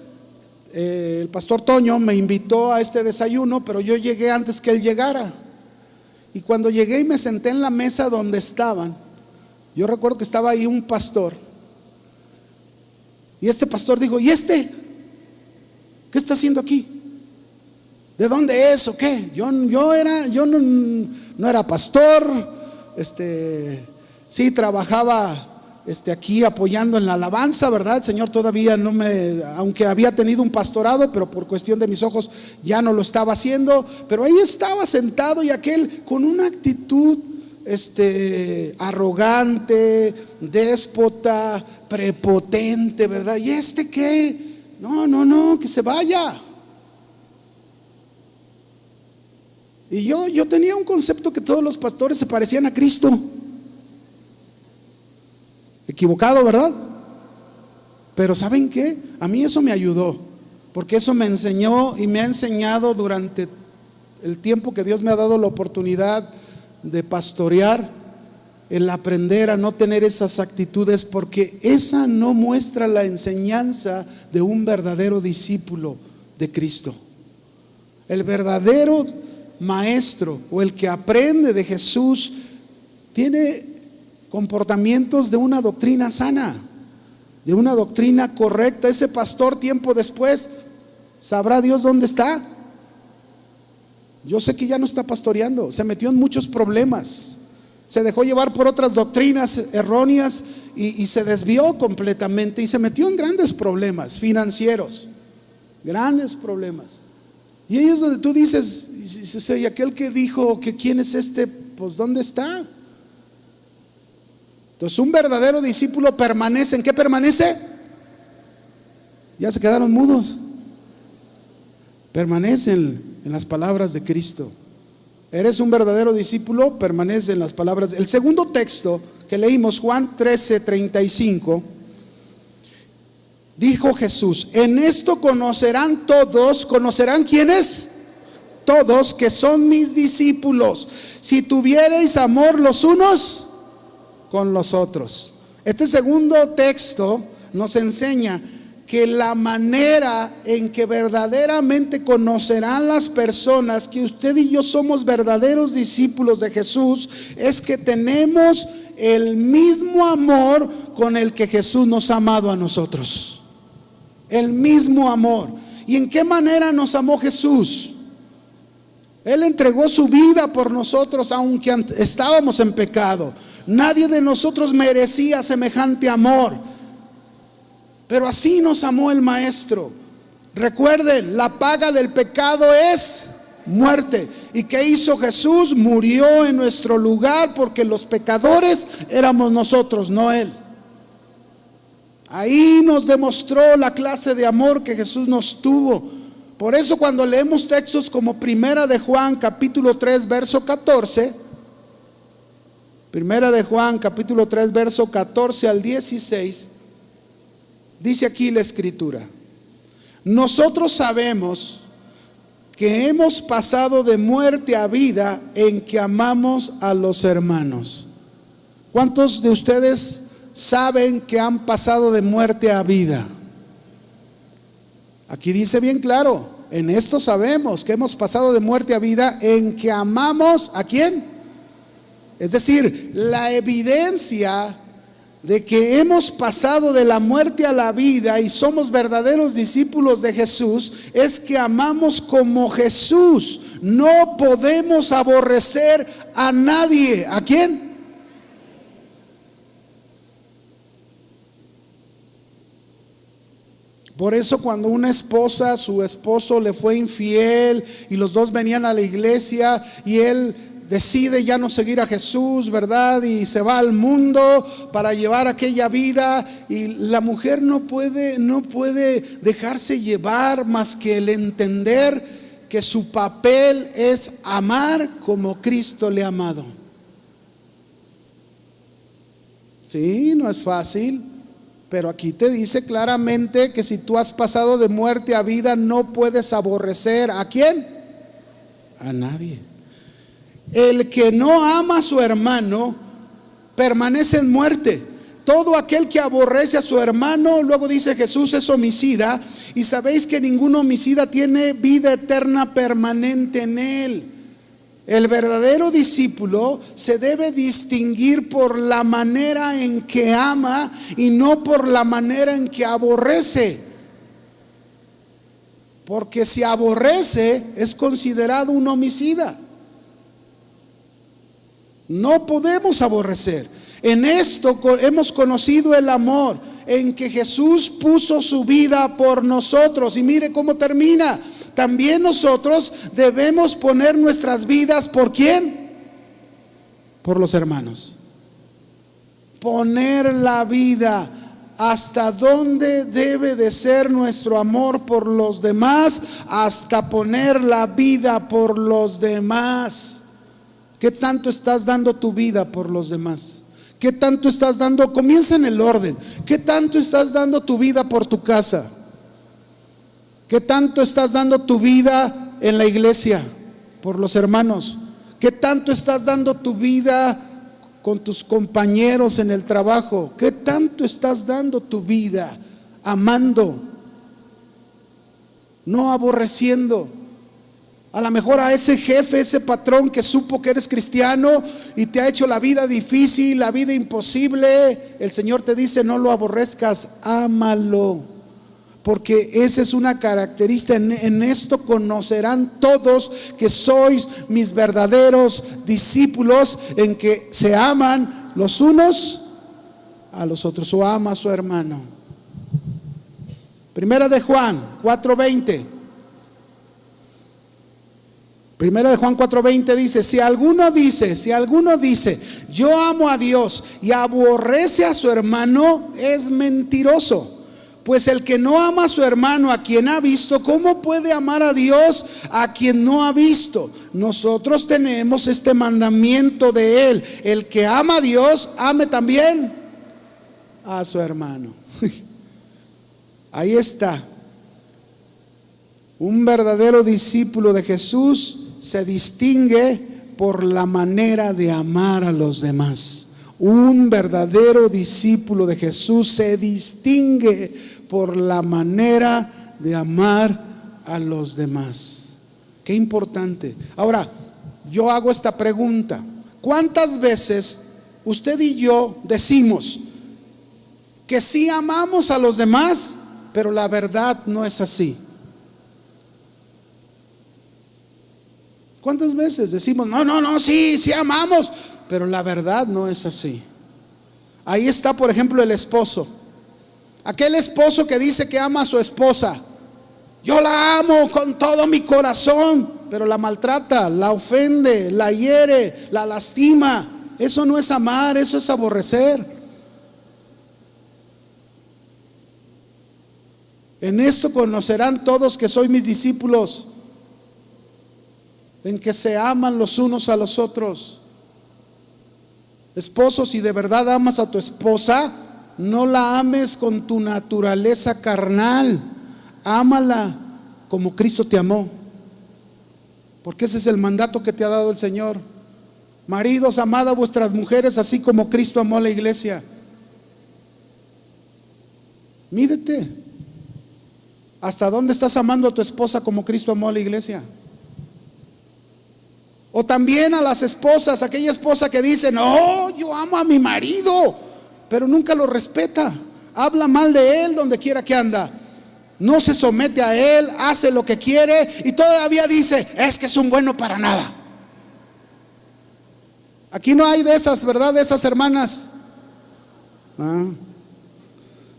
el pastor Toño me invitó a este desayuno, pero yo llegué antes que él llegara. Y cuando llegué y me senté en la mesa donde estaban, yo recuerdo que estaba ahí un pastor. Y este pastor dijo: ¿y este? ¿Qué está haciendo aquí? ¿De dónde es o qué? Yo no era pastor. Sí, trabajaba aquí apoyando en la alabanza, ¿verdad? El Señor todavía aunque había tenido un pastorado, pero por cuestión de mis ojos ya no lo estaba haciendo. Pero ahí estaba sentado y aquel con una actitud arrogante, déspota, prepotente, ¿verdad? ¿Y qué? No, que se vaya. Y yo tenía un concepto que todos los pastores se parecían a Cristo. Equivocado, ¿verdad? Pero ¿saben qué? A mí eso me ayudó, porque eso me enseñó y me ha enseñado durante el tiempo que Dios me ha dado la oportunidad de pastorear, el aprender a no tener esas actitudes, porque esa no muestra la enseñanza de un verdadero discípulo de Cristo. El verdadero maestro o el que aprende de Jesús tiene comportamientos de una doctrina sana, de una doctrina correcta. Ese pastor, tiempo después, sabrá Dios dónde está. Yo sé que ya no está pastoreando, se metió en muchos problemas, se dejó llevar por otras doctrinas erróneas y se desvió completamente y se metió en grandes problemas financieros, grandes problemas. Y ahí es donde tú dices: y aquel que dijo que quién es este pues ¿dónde está? Entonces un verdadero discípulo permanece. ¿En qué permanece? Ya se quedaron mudos. Permanecen en las palabras de Cristo. Eres un verdadero discípulo, permanece en las palabras. El segundo texto que leímos, Juan 13:35, dijo Jesús: en esto conocerán todos. ¿Conocerán quiénes? Todos, que son mis discípulos, si tuviereis amor los unos con los otros. Este segundo texto nos enseña que la manera en que verdaderamente conocerán las personas que usted y yo somos verdaderos discípulos de Jesús es que tenemos el mismo amor con el que Jesús nos ha amado a nosotros. El mismo amor. ¿Y en qué manera nos amó Jesús? Él entregó su vida por nosotros aunque estábamos en pecado. Nadie de nosotros merecía semejante amor, pero así nos amó el Maestro. Recuerden, la paga del pecado es muerte. ¿Y qué hizo Jesús? Murió en nuestro lugar, porque los pecadores éramos nosotros, no Él. Ahí nos demostró la clase de amor que Jesús nos tuvo. Por eso cuando leemos textos como Primera de Juan capítulo 3 verso 14, Primera de Juan capítulo 3 verso 14 al 16, dice aquí la escritura: nosotros sabemos que hemos pasado de muerte a vida en que amamos a los hermanos. ¿Cuántos de ustedes saben que han pasado de muerte a vida? Aquí dice bien claro: en esto sabemos que hemos pasado de muerte a vida en que amamos ¿a quién? Es decir, la evidencia de que hemos pasado de la muerte a la vida y somos verdaderos discípulos de Jesús es que amamos como Jesús. No podemos aborrecer a nadie. ¿A quién? Por eso cuando una esposa, su esposo le fue infiel y los dos venían a la iglesia y él decide ya no seguir a Jesús, ¿verdad? Y se va al mundo para llevar aquella vida, y la mujer no puede dejarse llevar más que el entender que su papel es amar como Cristo le ha amado. Sí, no es fácil, pero aquí te dice claramente que si tú has pasado de muerte a vida, no puedes aborrecer ¿a quién? A nadie. El que no ama a su hermano permanece en muerte. Todo aquel que aborrece a su hermano, luego dice Jesús, es homicida. Y sabéis que ningún homicida tiene vida eterna permanente en él. El verdadero discípulo se debe distinguir por la manera en que ama y no por la manera en que aborrece. Porque si aborrece, es considerado un homicida. No podemos aborrecer. En esto hemos conocido el amor, en que Jesús puso su vida por nosotros. Y mire cómo termina: también nosotros debemos poner nuestras vidas ¿por quién? Por los hermanos. Poner la vida. ¿Hasta dónde debe de ser nuestro amor por los demás? Hasta poner la vida por los demás. ¿Qué tanto estás dando tu vida por los demás? ¿Qué tanto estás dando? Comienza en el orden. ¿Qué tanto estás dando tu vida por tu casa? ¿Qué tanto estás dando tu vida en la iglesia por los hermanos? ¿Qué tanto estás dando tu vida con tus compañeros en el trabajo? ¿Qué tanto estás dando tu vida amando, no aborreciendo? A lo mejor a ese jefe, ese patrón que supo que eres cristiano y te ha hecho la vida difícil, la vida imposible, el Señor te dice: no lo aborrezcas, ámalo. Porque esa es una característica. En esto conocerán todos que sois mis verdaderos discípulos, en que se aman los unos a los otros, o ama a su hermano. Primera de Juan 4:20. Primera de Juan 4:20 dice, si alguno dice, yo amo a Dios y aborrece a su hermano, es mentiroso. Pues el que no ama a su hermano a quien ha visto, ¿cómo puede amar a Dios a quien no ha visto? Nosotros tenemos este mandamiento de Él: el que ama a Dios, ame también a su hermano. Ahí está. Un verdadero discípulo de Jesús se distingue por la manera de amar a los demás. Un verdadero discípulo de Jesús se distingue por la manera de amar a los demás. Qué importante. Ahora, yo hago esta pregunta: ¿cuántas veces usted y yo decimos que sí amamos a los demás, pero la verdad no es así? ¿Cuántas veces decimos, no, sí amamos, pero la verdad no es así? Ahí está, por ejemplo, el esposo. Aquel esposo que dice que ama a su esposa. Yo la amo con todo mi corazón, pero la maltrata, la ofende, la hiere, la lastima. Eso no es amar, eso es aborrecer. En esto conocerán todos que soy mis discípulos, en que se aman los unos a los otros. Esposo, si de verdad amas a tu esposa, no la ames con tu naturaleza carnal. Ámala como Cristo te amó, porque ese es el mandato que te ha dado el Señor. Maridos, amad a vuestras mujeres así como Cristo amó a la iglesia. Mídete. ¿Hasta dónde estás amando a tu esposa como Cristo amó a la iglesia? O también a las esposas, aquella esposa que dice, no, yo amo a mi marido, pero nunca lo respeta, habla mal de él donde quiera que anda, no se somete a él, hace lo que quiere y todavía dice, es que es un bueno para nada. Aquí no hay de esas, ¿verdad? De esas hermanas.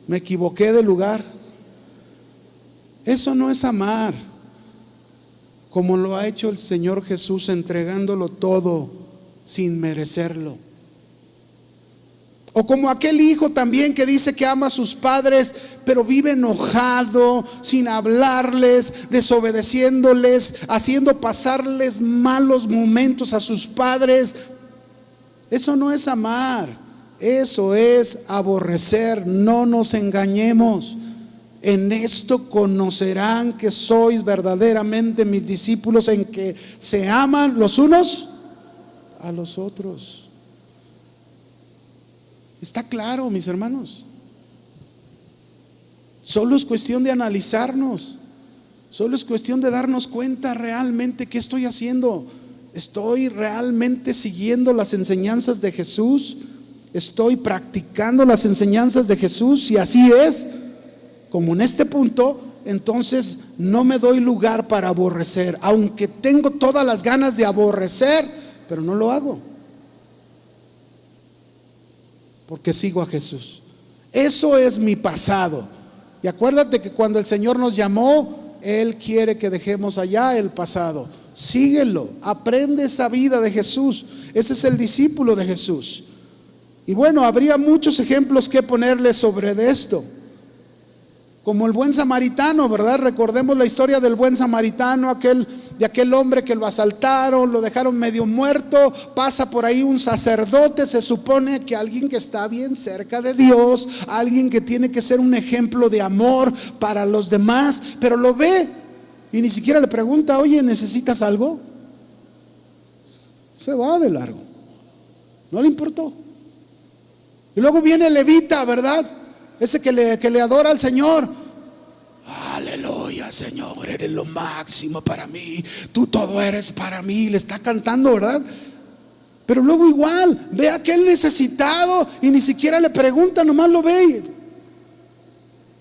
Me equivoqué de lugar. Eso no es amar, como lo ha hecho el Señor Jesús, entregándolo todo sin merecerlo. O como aquel hijo también que dice que ama a sus padres, pero vive enojado, sin hablarles, desobedeciéndoles, haciendo pasarles malos momentos a sus padres. Eso no es amar, eso es aborrecer. No nos engañemos. En esto conocerán que sois verdaderamente mis discípulos, en que se aman los unos a los otros. Está claro, mis hermanos. Solo es cuestión de analizarnos. Solo es cuestión de darnos cuenta realmente qué estoy haciendo. ¿Estoy realmente siguiendo las enseñanzas de Jesús? ¿Estoy practicando las enseñanzas de Jesús? Si así es, como en este punto, entonces no me doy lugar para aborrecer, aunque tengo todas las ganas de aborrecer, pero no lo hago, porque sigo a Jesús. Eso es mi pasado. Y acuérdate que cuando el Señor nos llamó, Él quiere que dejemos allá el pasado. Síguelo, aprende esa vida de Jesús. Ese es el discípulo de Jesús. Y bueno, habría muchos ejemplos que ponerle sobre de esto, como el buen samaritano, ¿verdad? Recordemos la historia del buen samaritano, de aquel hombre que lo asaltaron, lo dejaron medio muerto. Pasa por ahí un sacerdote, se supone que alguien que está bien cerca de Dios, alguien que tiene que ser un ejemplo de amor para los demás, pero lo ve y ni siquiera le pregunta, oye, ¿necesitas algo? Se va de largo, no le importó. Y luego viene el levita, ¿verdad? Ese que le adora al Señor. Aleluya, Señor, eres lo máximo para mí, tú todo eres para mí. Le está cantando, ¿verdad? Pero luego igual ve a aquel necesitado y ni siquiera le pregunta, nomás lo ve y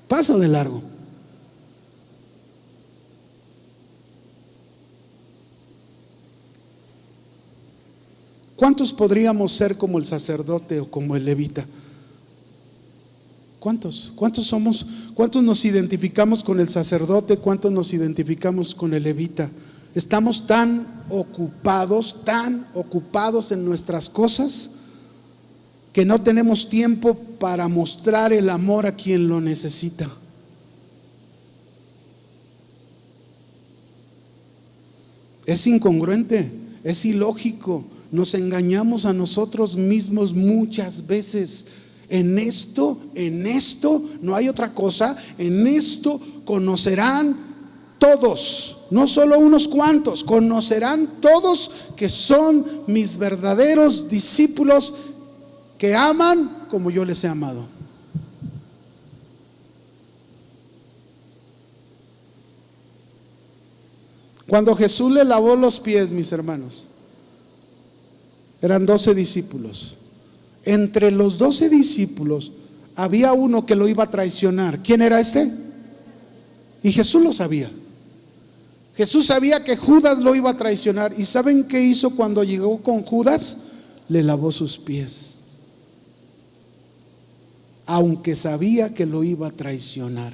pasa de largo. ¿Cuántos podríamos ser como el sacerdote o como el levita? ¿Cuántos? ¿Cuántos somos? ¿Cuántos nos identificamos con el sacerdote? ¿Cuántos nos identificamos con el levita? Estamos tan ocupados en nuestras cosas, que no tenemos tiempo para mostrar el amor a quien lo necesita. Es incongruente, es ilógico. Nos engañamos a nosotros mismos muchas veces. En esto no hay otra cosa. En esto conocerán todos, no solo unos cuantos, conocerán todos que son mis verdaderos discípulos, que aman como yo les he amado. Cuando Jesús le lavó los pies, mis hermanos, eran 12 discípulos. Entre los 12 discípulos había uno que lo iba a traicionar. ¿Quién era este? Y Jesús lo sabía. Jesús sabía que Judas lo iba a traicionar. ¿Y saben qué hizo cuando llegó con Judas? Le lavó sus pies, aunque sabía que lo iba a traicionar.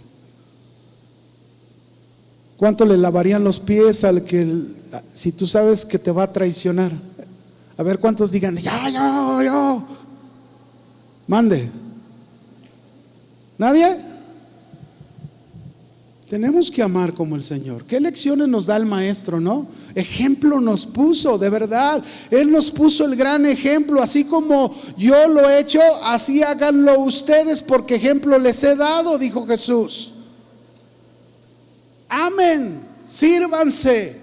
¿Cuánto le lavarían los pies al que, si tú sabes que te va a traicionar? A ver, ¿cuántos digan, yo? Mande. ¿Nadie? Tenemos que amar como el Señor. ¿Qué lecciones nos da el Maestro, no? Ejemplo nos puso, de verdad. Él nos puso el gran ejemplo. Así como yo lo he hecho, así háganlo ustedes, porque ejemplo les he dado, dijo Jesús. Amen, sírvanse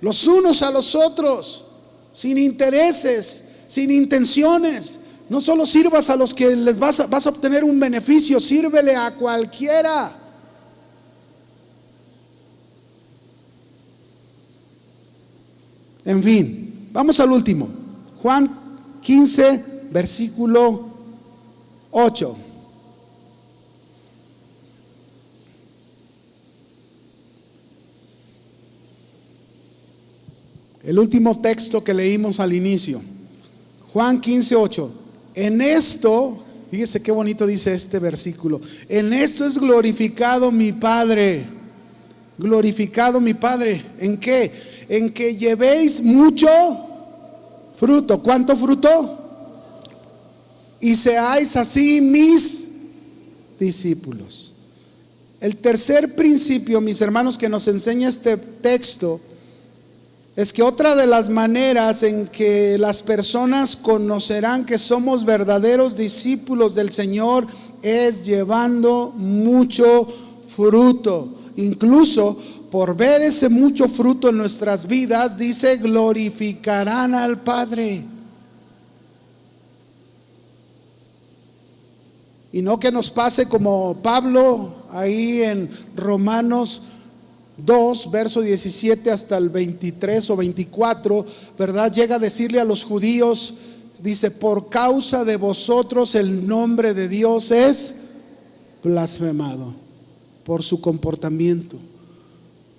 los unos a los otros, sin intereses, sin intenciones. No solo sirvas a los que les vas a obtener un beneficio, sírvele a cualquiera. En fin, vamos al último. Juan 15, versículo 8. El último texto que leímos al inicio. Juan 15, 8. En esto, fíjese qué bonito dice este versículo. En esto es glorificado mi Padre. Glorificado mi Padre. ¿En qué? En que llevéis mucho fruto. ¿Cuánto fruto? Y seáis así mis discípulos. El tercer principio, mis hermanos, que nos enseña este texto, es que otra de las maneras en que las personas conocerán que somos verdaderos discípulos del Señor es llevando mucho fruto. Incluso por ver ese mucho fruto en nuestras vidas, dice, glorificarán al Padre. Y no que nos pase como Pablo ahí en Romanos 2, verso 17 hasta el 23 o 24, ¿verdad? Llega a decirle a los judíos, dice, por causa de vosotros el nombre de Dios es blasfemado, por su comportamiento,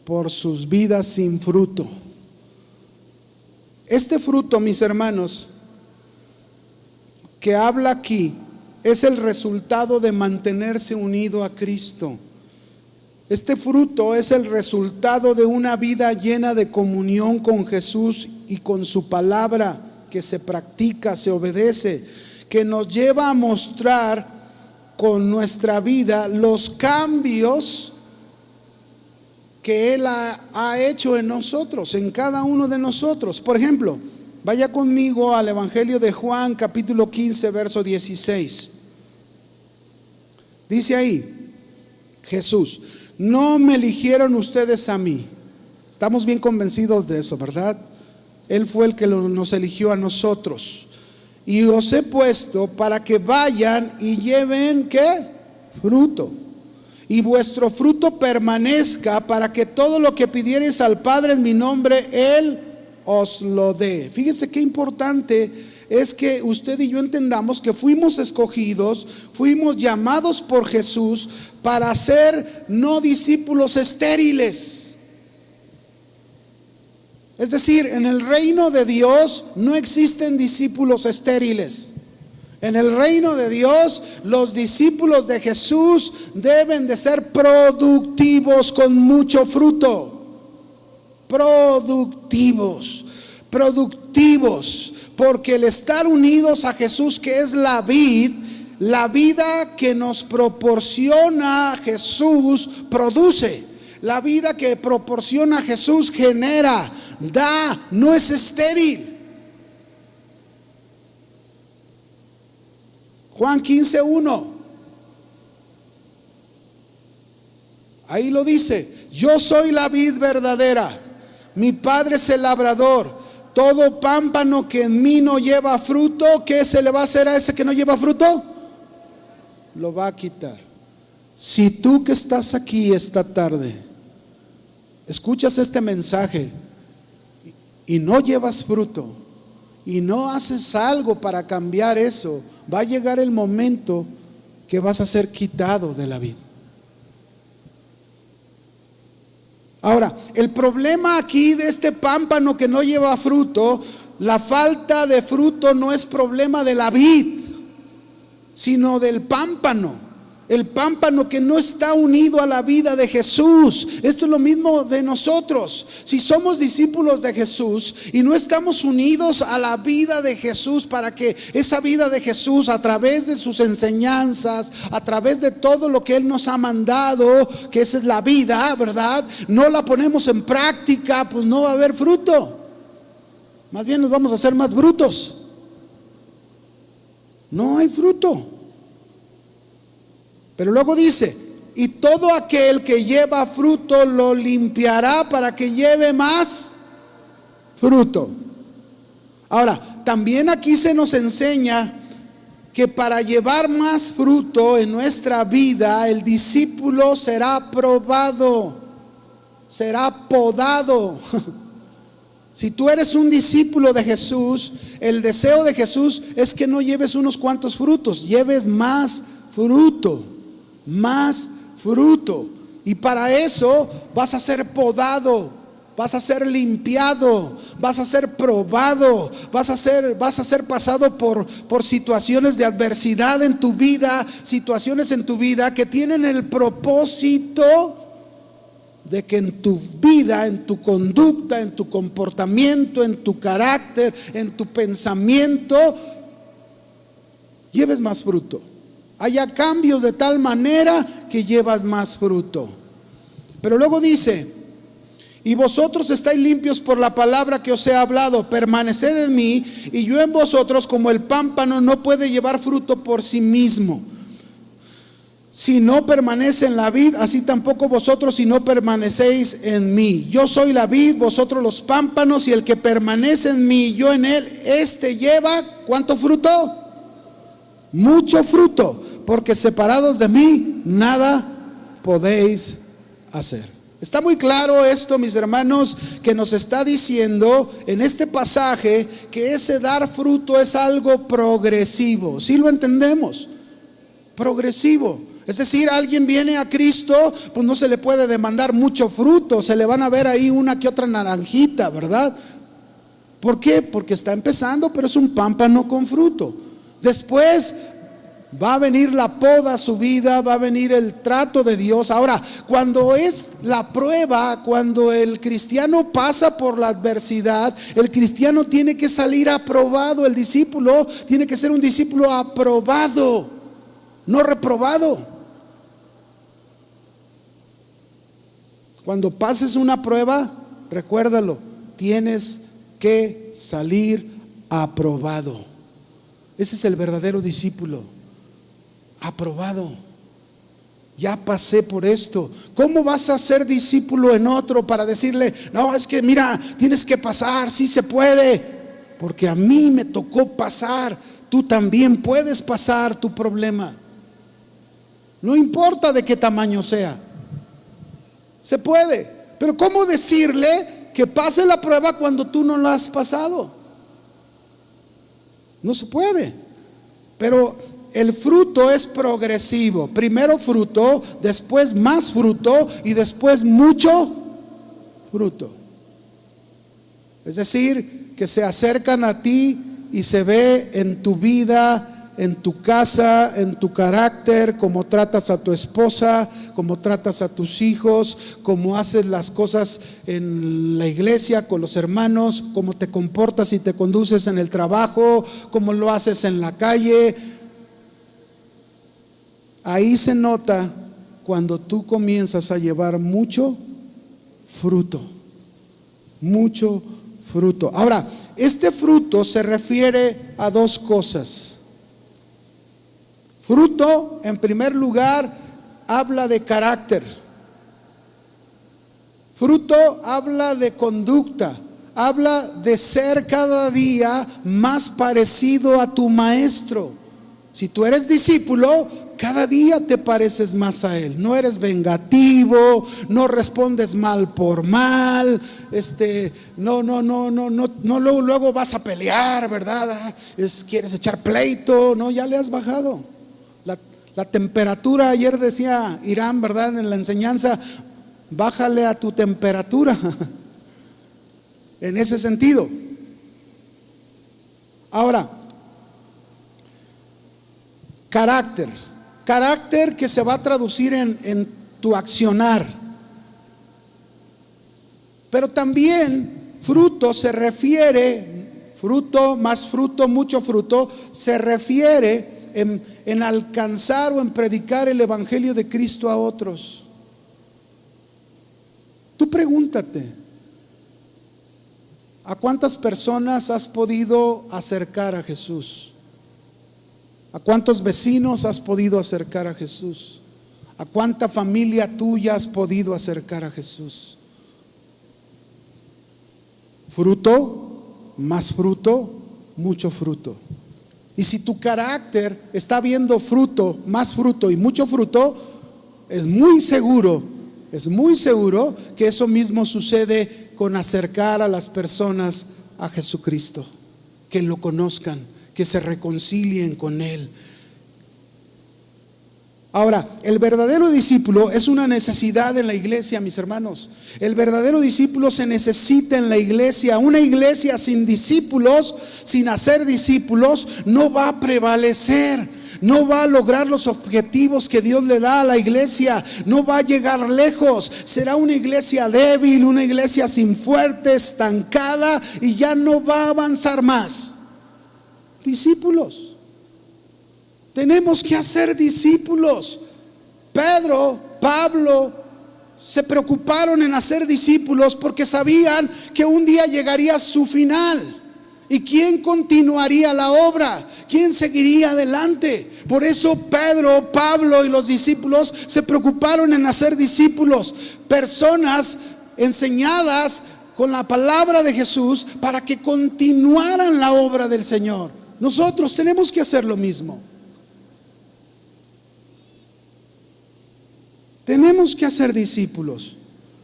por sus vidas sin fruto. Este fruto, mis hermanos, que habla aquí, es el resultado de mantenerse unido a Cristo. Este fruto es el resultado de una vida llena de comunión con Jesús y con su palabra, que se practica, se obedece, que nos lleva a mostrar con nuestra vida los cambios que Él ha hecho en nosotros, en cada uno de nosotros. Por ejemplo, vaya conmigo al Evangelio de Juan, capítulo 15, verso 16. Dice ahí Jesús: no me eligieron ustedes a mí. Estamos bien convencidos de eso, ¿verdad? Él fue el que nos eligió a nosotros. Y os he puesto para que vayan y lleven, ¿qué? Fruto. Y vuestro fruto permanezca, para que todo lo que pidiereis al Padre en mi nombre, Él os lo dé. Fíjese qué importante es que usted y yo entendamos que fuimos escogidos, fuimos llamados por Jesús para ser no discípulos estériles. Es decir, en el reino de Dios no existen discípulos estériles. En el reino de Dios, los discípulos de Jesús deben de ser productivos con mucho fruto. productivos, productivos, porque el estar unidos a Jesús, que es la vid, la vida que nos proporciona Jesús produce, la vida que proporciona Jesús genera, da, no es estéril. Juan 15:1, ahí lo dice: yo soy la vid verdadera, mi Padre es el labrador. Todo pámpano que en mí no lleva fruto, ¿qué se le va a hacer a ese que no lleva fruto? Lo va a quitar. Si tú que estás aquí esta tarde escuchas este mensaje y no llevas fruto y no haces algo para cambiar eso, va a llegar el momento que vas a ser quitado de la vida. Ahora, el problema aquí de este pámpano que no lleva fruto, la falta de fruto no es problema de la vid, sino del pámpano. El pámpano que no está unido a la vida de Jesús. Esto es lo mismo de nosotros. Si somos discípulos de Jesús y no estamos unidos a la vida de Jesús, para que esa vida de Jesús, a través de sus enseñanzas, a través de todo lo que Él nos ha mandado, que esa es la vida, ¿verdad?, no la ponemos en práctica, pues no va a haber fruto. Más bien nos vamos a hacer más brutos. No hay fruto. Pero luego dice: y todo aquel que lleva fruto lo limpiará para que lleve más fruto. Ahora, también aquí se nos enseña que para llevar más fruto en nuestra vida, el discípulo será probado, será podado. Si tú eres un discípulo de Jesús, el deseo de Jesús es que no lleves unos cuantos frutos, lleves más fruto. Más fruto. Y para eso vas a ser podado, vas a ser limpiado, vas a ser probado, vas a ser pasado por situaciones de adversidad en tu vida, situaciones en tu vida que tienen el propósito de que en tu vida, en tu conducta, en tu comportamiento, en tu carácter, en tu pensamiento, lleves más fruto. Haya cambios de tal manera que llevas más fruto. Pero luego dice: y vosotros estáis limpios por la palabra que os he hablado. Permaneced en mí y yo en vosotros. Como el pámpano no puede llevar fruto por sí mismo si no permanece en la vid, así tampoco vosotros si no permanecéis en mí. Yo soy la vid, vosotros los pámpanos, y el que permanece en mí y yo en él, este lleva ¿cuánto fruto? Mucho fruto, porque separados de mí nada podéis hacer. Está muy claro esto, mis hermanos, que nos está diciendo en este pasaje que ese dar fruto es algo progresivo. ¿Sí lo entendemos? Progresivo. Es decir, alguien viene a Cristo, pues no se le puede demandar mucho fruto, se le van a ver ahí una que otra naranjita, ¿verdad? ¿Por qué? Porque está empezando, pero es un pámpano con fruto. Después va a venir la poda a su vida, va a venir el trato de Dios. Ahora, cuando es la prueba, cuando el cristiano pasa por la adversidad, el cristiano tiene que salir aprobado. El discípulo tiene que ser un discípulo aprobado, no reprobado. Cuando pases una prueba, recuérdalo, tienes que salir aprobado. Ese es el verdadero discípulo. Aprobado. Ya pasé por esto. ¿Cómo vas a ser discípulo en otro para decirle, no, es que mira, tienes que pasar, sí se puede? Porque a mí me tocó pasar. Tú también puedes pasar tu problema. No importa de qué tamaño sea. Se puede. Pero ¿cómo decirle que pase la prueba cuando tú no la has pasado? No se puede. Pero el fruto es progresivo. Primero fruto, después más fruto y después mucho fruto. Es decir, que se acercan a ti y se ve en tu vida en tu casa, en tu carácter, cómo tratas a tu esposa, cómo tratas a tus hijos, cómo haces las cosas en la iglesia con los hermanos, cómo te comportas y te conduces en el trabajo, cómo lo haces en la calle. Ahí se nota cuando tú comienzas a llevar mucho fruto, mucho fruto. Ahora, este fruto se refiere a dos cosas. Fruto, en primer lugar, habla de carácter. Fruto habla de conducta, habla de ser cada día más parecido a tu maestro. Si tú eres discípulo, cada día te pareces más a él. No eres vengativo, no respondes mal por mal, no luego vas a pelear, ¿verdad? Quieres echar pleito, no, ya le has bajado la temperatura. Ayer decía Irán, ¿verdad? En la enseñanza, bájale a tu temperatura. En ese sentido. Ahora, carácter que se va a traducir en tu accionar. Pero también fruto se refiere, fruto, más fruto, mucho fruto, se refiere en alcanzar o en predicar el evangelio de Cristo a otros. Tú pregúntate, ¿a cuántas personas has podido acercar a Jesús? ¿A cuántos vecinos has podido acercar a Jesús? ¿A cuánta familia tuya has podido acercar a Jesús? Fruto, más fruto, mucho fruto. Y si tu carácter está viendo fruto, más fruto y mucho fruto, es muy seguro que eso mismo sucede con acercar a las personas a Jesucristo, que lo conozcan, que se reconcilien con Él. Ahora, el verdadero discípulo es una necesidad en la iglesia, mis hermanos. El verdadero discípulo se necesita en la iglesia. Una iglesia sin discípulos, sin hacer discípulos, no va a prevalecer, no va a lograr los objetivos que Dios le da a la iglesia, no va a llegar lejos. Será una iglesia débil, una iglesia sin fuerte, estancada, y ya no va a avanzar más. Discípulos. Tenemos que hacer discípulos. Pedro, Pablo se preocuparon en hacer discípulos porque sabían que un día llegaría su final. ¿Y quién continuaría la obra? ¿Quién seguiría adelante? Por eso Pedro, Pablo y los discípulos se preocuparon en hacer discípulos. Personas enseñadas con la palabra de Jesús para que continuaran la obra del Señor. Nosotros tenemos que hacer lo mismo. Tenemos que hacer discípulos.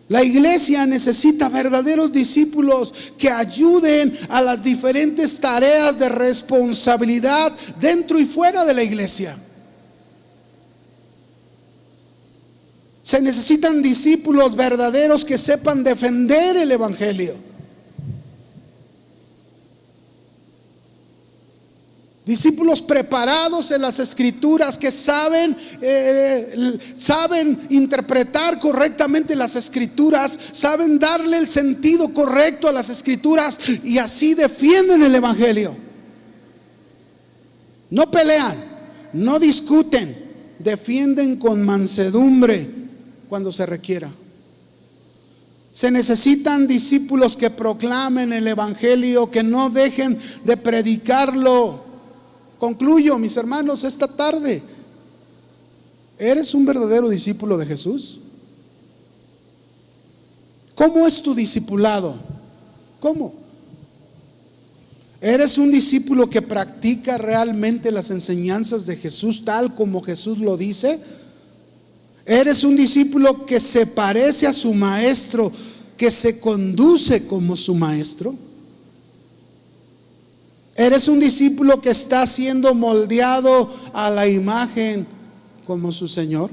La iglesia necesita verdaderos discípulos que ayuden a las diferentes tareas de responsabilidad dentro y fuera de la iglesia. Se necesitan discípulos verdaderos que sepan defender el evangelio. Discípulos preparados en las escrituras, que saben interpretar correctamente las escrituras, saben darle el sentido correcto a las escrituras y así defienden el evangelio. No pelean, no discuten, defienden con mansedumbre cuando se requiera. Se necesitan discípulos que proclamen el evangelio, que no dejen de predicarlo. Concluyo, mis hermanos, esta tarde. ¿Eres un verdadero discípulo de Jesús? ¿Cómo es tu discipulado? ¿Cómo? ¿Eres un discípulo que practica realmente las enseñanzas de Jesús tal como Jesús lo dice? ¿Eres un discípulo que se parece a su maestro, que se conduce como su maestro? ¿Eres un discípulo que está siendo moldeado a la imagen como su Señor?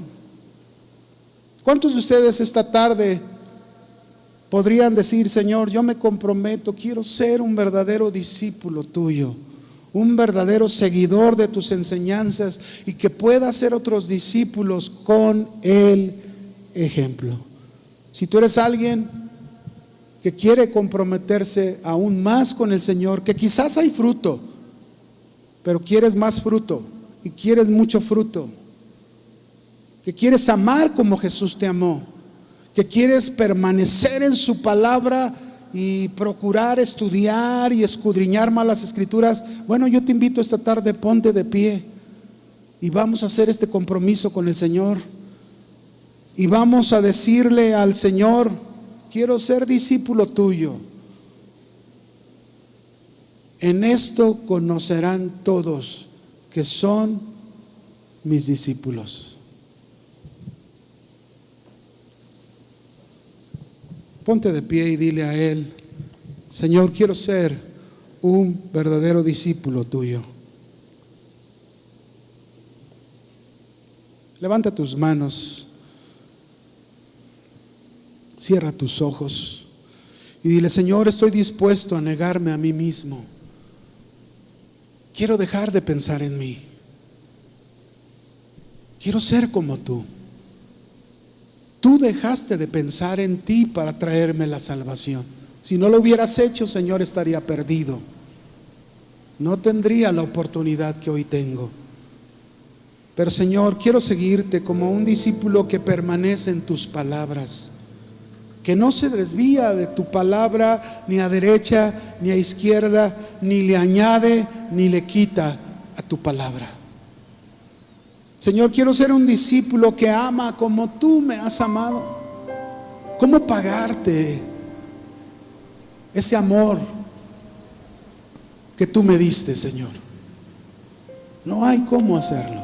¿Cuántos de ustedes esta tarde podrían decir: Señor, yo me comprometo, quiero ser un verdadero discípulo tuyo, un verdadero seguidor de tus enseñanzas y que pueda hacer otros discípulos con el ejemplo. Si tú eres alguien que quiere comprometerse aún más con el Señor, que quizás hay fruto, pero quieres más fruto y quieres mucho fruto, que quieres amar como Jesús te amó, que quieres permanecer en su palabra y procurar estudiar y escudriñar más las Escrituras, bueno, yo te invito esta tarde, ponte de pie y vamos a hacer este compromiso con el Señor y vamos a decirle al Señor: quiero ser discípulo tuyo. En esto conocerán todos que son mis discípulos. Ponte de pie y dile a Él: Señor, quiero ser un verdadero discípulo tuyo. Levanta tus manos, cierra tus ojos y dile: Señor, estoy dispuesto a negarme a mí mismo. Quiero dejar de pensar en mí. Quiero ser como tú. Tú dejaste de pensar en ti para traerme la salvación. Si no lo hubieras hecho, Señor, estaría perdido. No tendría la oportunidad que hoy tengo. Pero, Señor, quiero seguirte como un discípulo que permanece en tus palabras, que no se desvía de tu palabra ni a derecha ni a izquierda, ni le añade ni le quita a tu palabra. Señor, quiero ser un discípulo que ama como tú me has amado. ¿Cómo pagarte ese amor que tú me diste, Señor? No hay cómo hacerlo,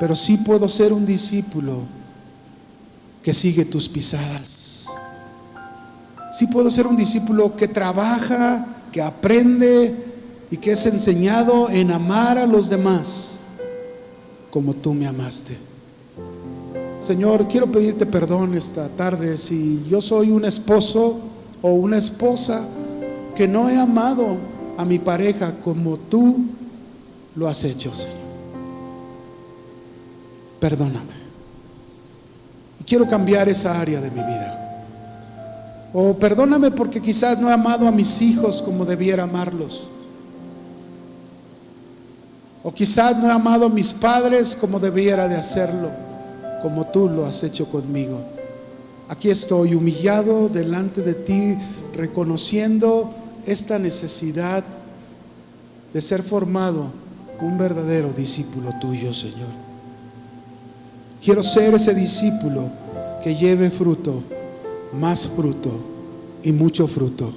pero sí puedo ser un discípulo que sigue tus pisadas. Sí puedo ser un discípulo que trabaja, que aprende y que es enseñado en amar a los demás como tú me amaste. Señor, quiero pedirte perdón esta tarde si yo soy un esposo o una esposa que no he amado a mi pareja como tú lo has hecho, Señor. Perdóname. Y quiero cambiar esa área de mi vida. O perdóname porque quizás no he amado a mis hijos como debiera amarlos. O quizás no he amado a mis padres como debiera de hacerlo, como tú lo has hecho conmigo. Aquí estoy humillado delante de ti, reconociendo esta necesidad de ser formado un verdadero discípulo tuyo, Señor. Quiero ser ese discípulo que lleve fruto, más fruto y mucho fruto,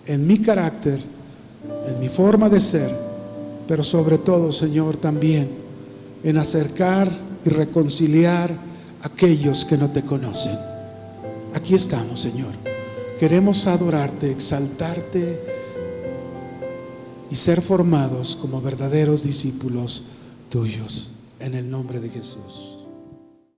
en mi carácter, en mi forma de ser, pero sobre todo, Señor, también en acercar y reconciliar a aquellos que no te conocen. Aquí estamos, Señor. Queremos adorarte, exaltarte y ser formados como verdaderos discípulos tuyos, en el nombre de Jesús.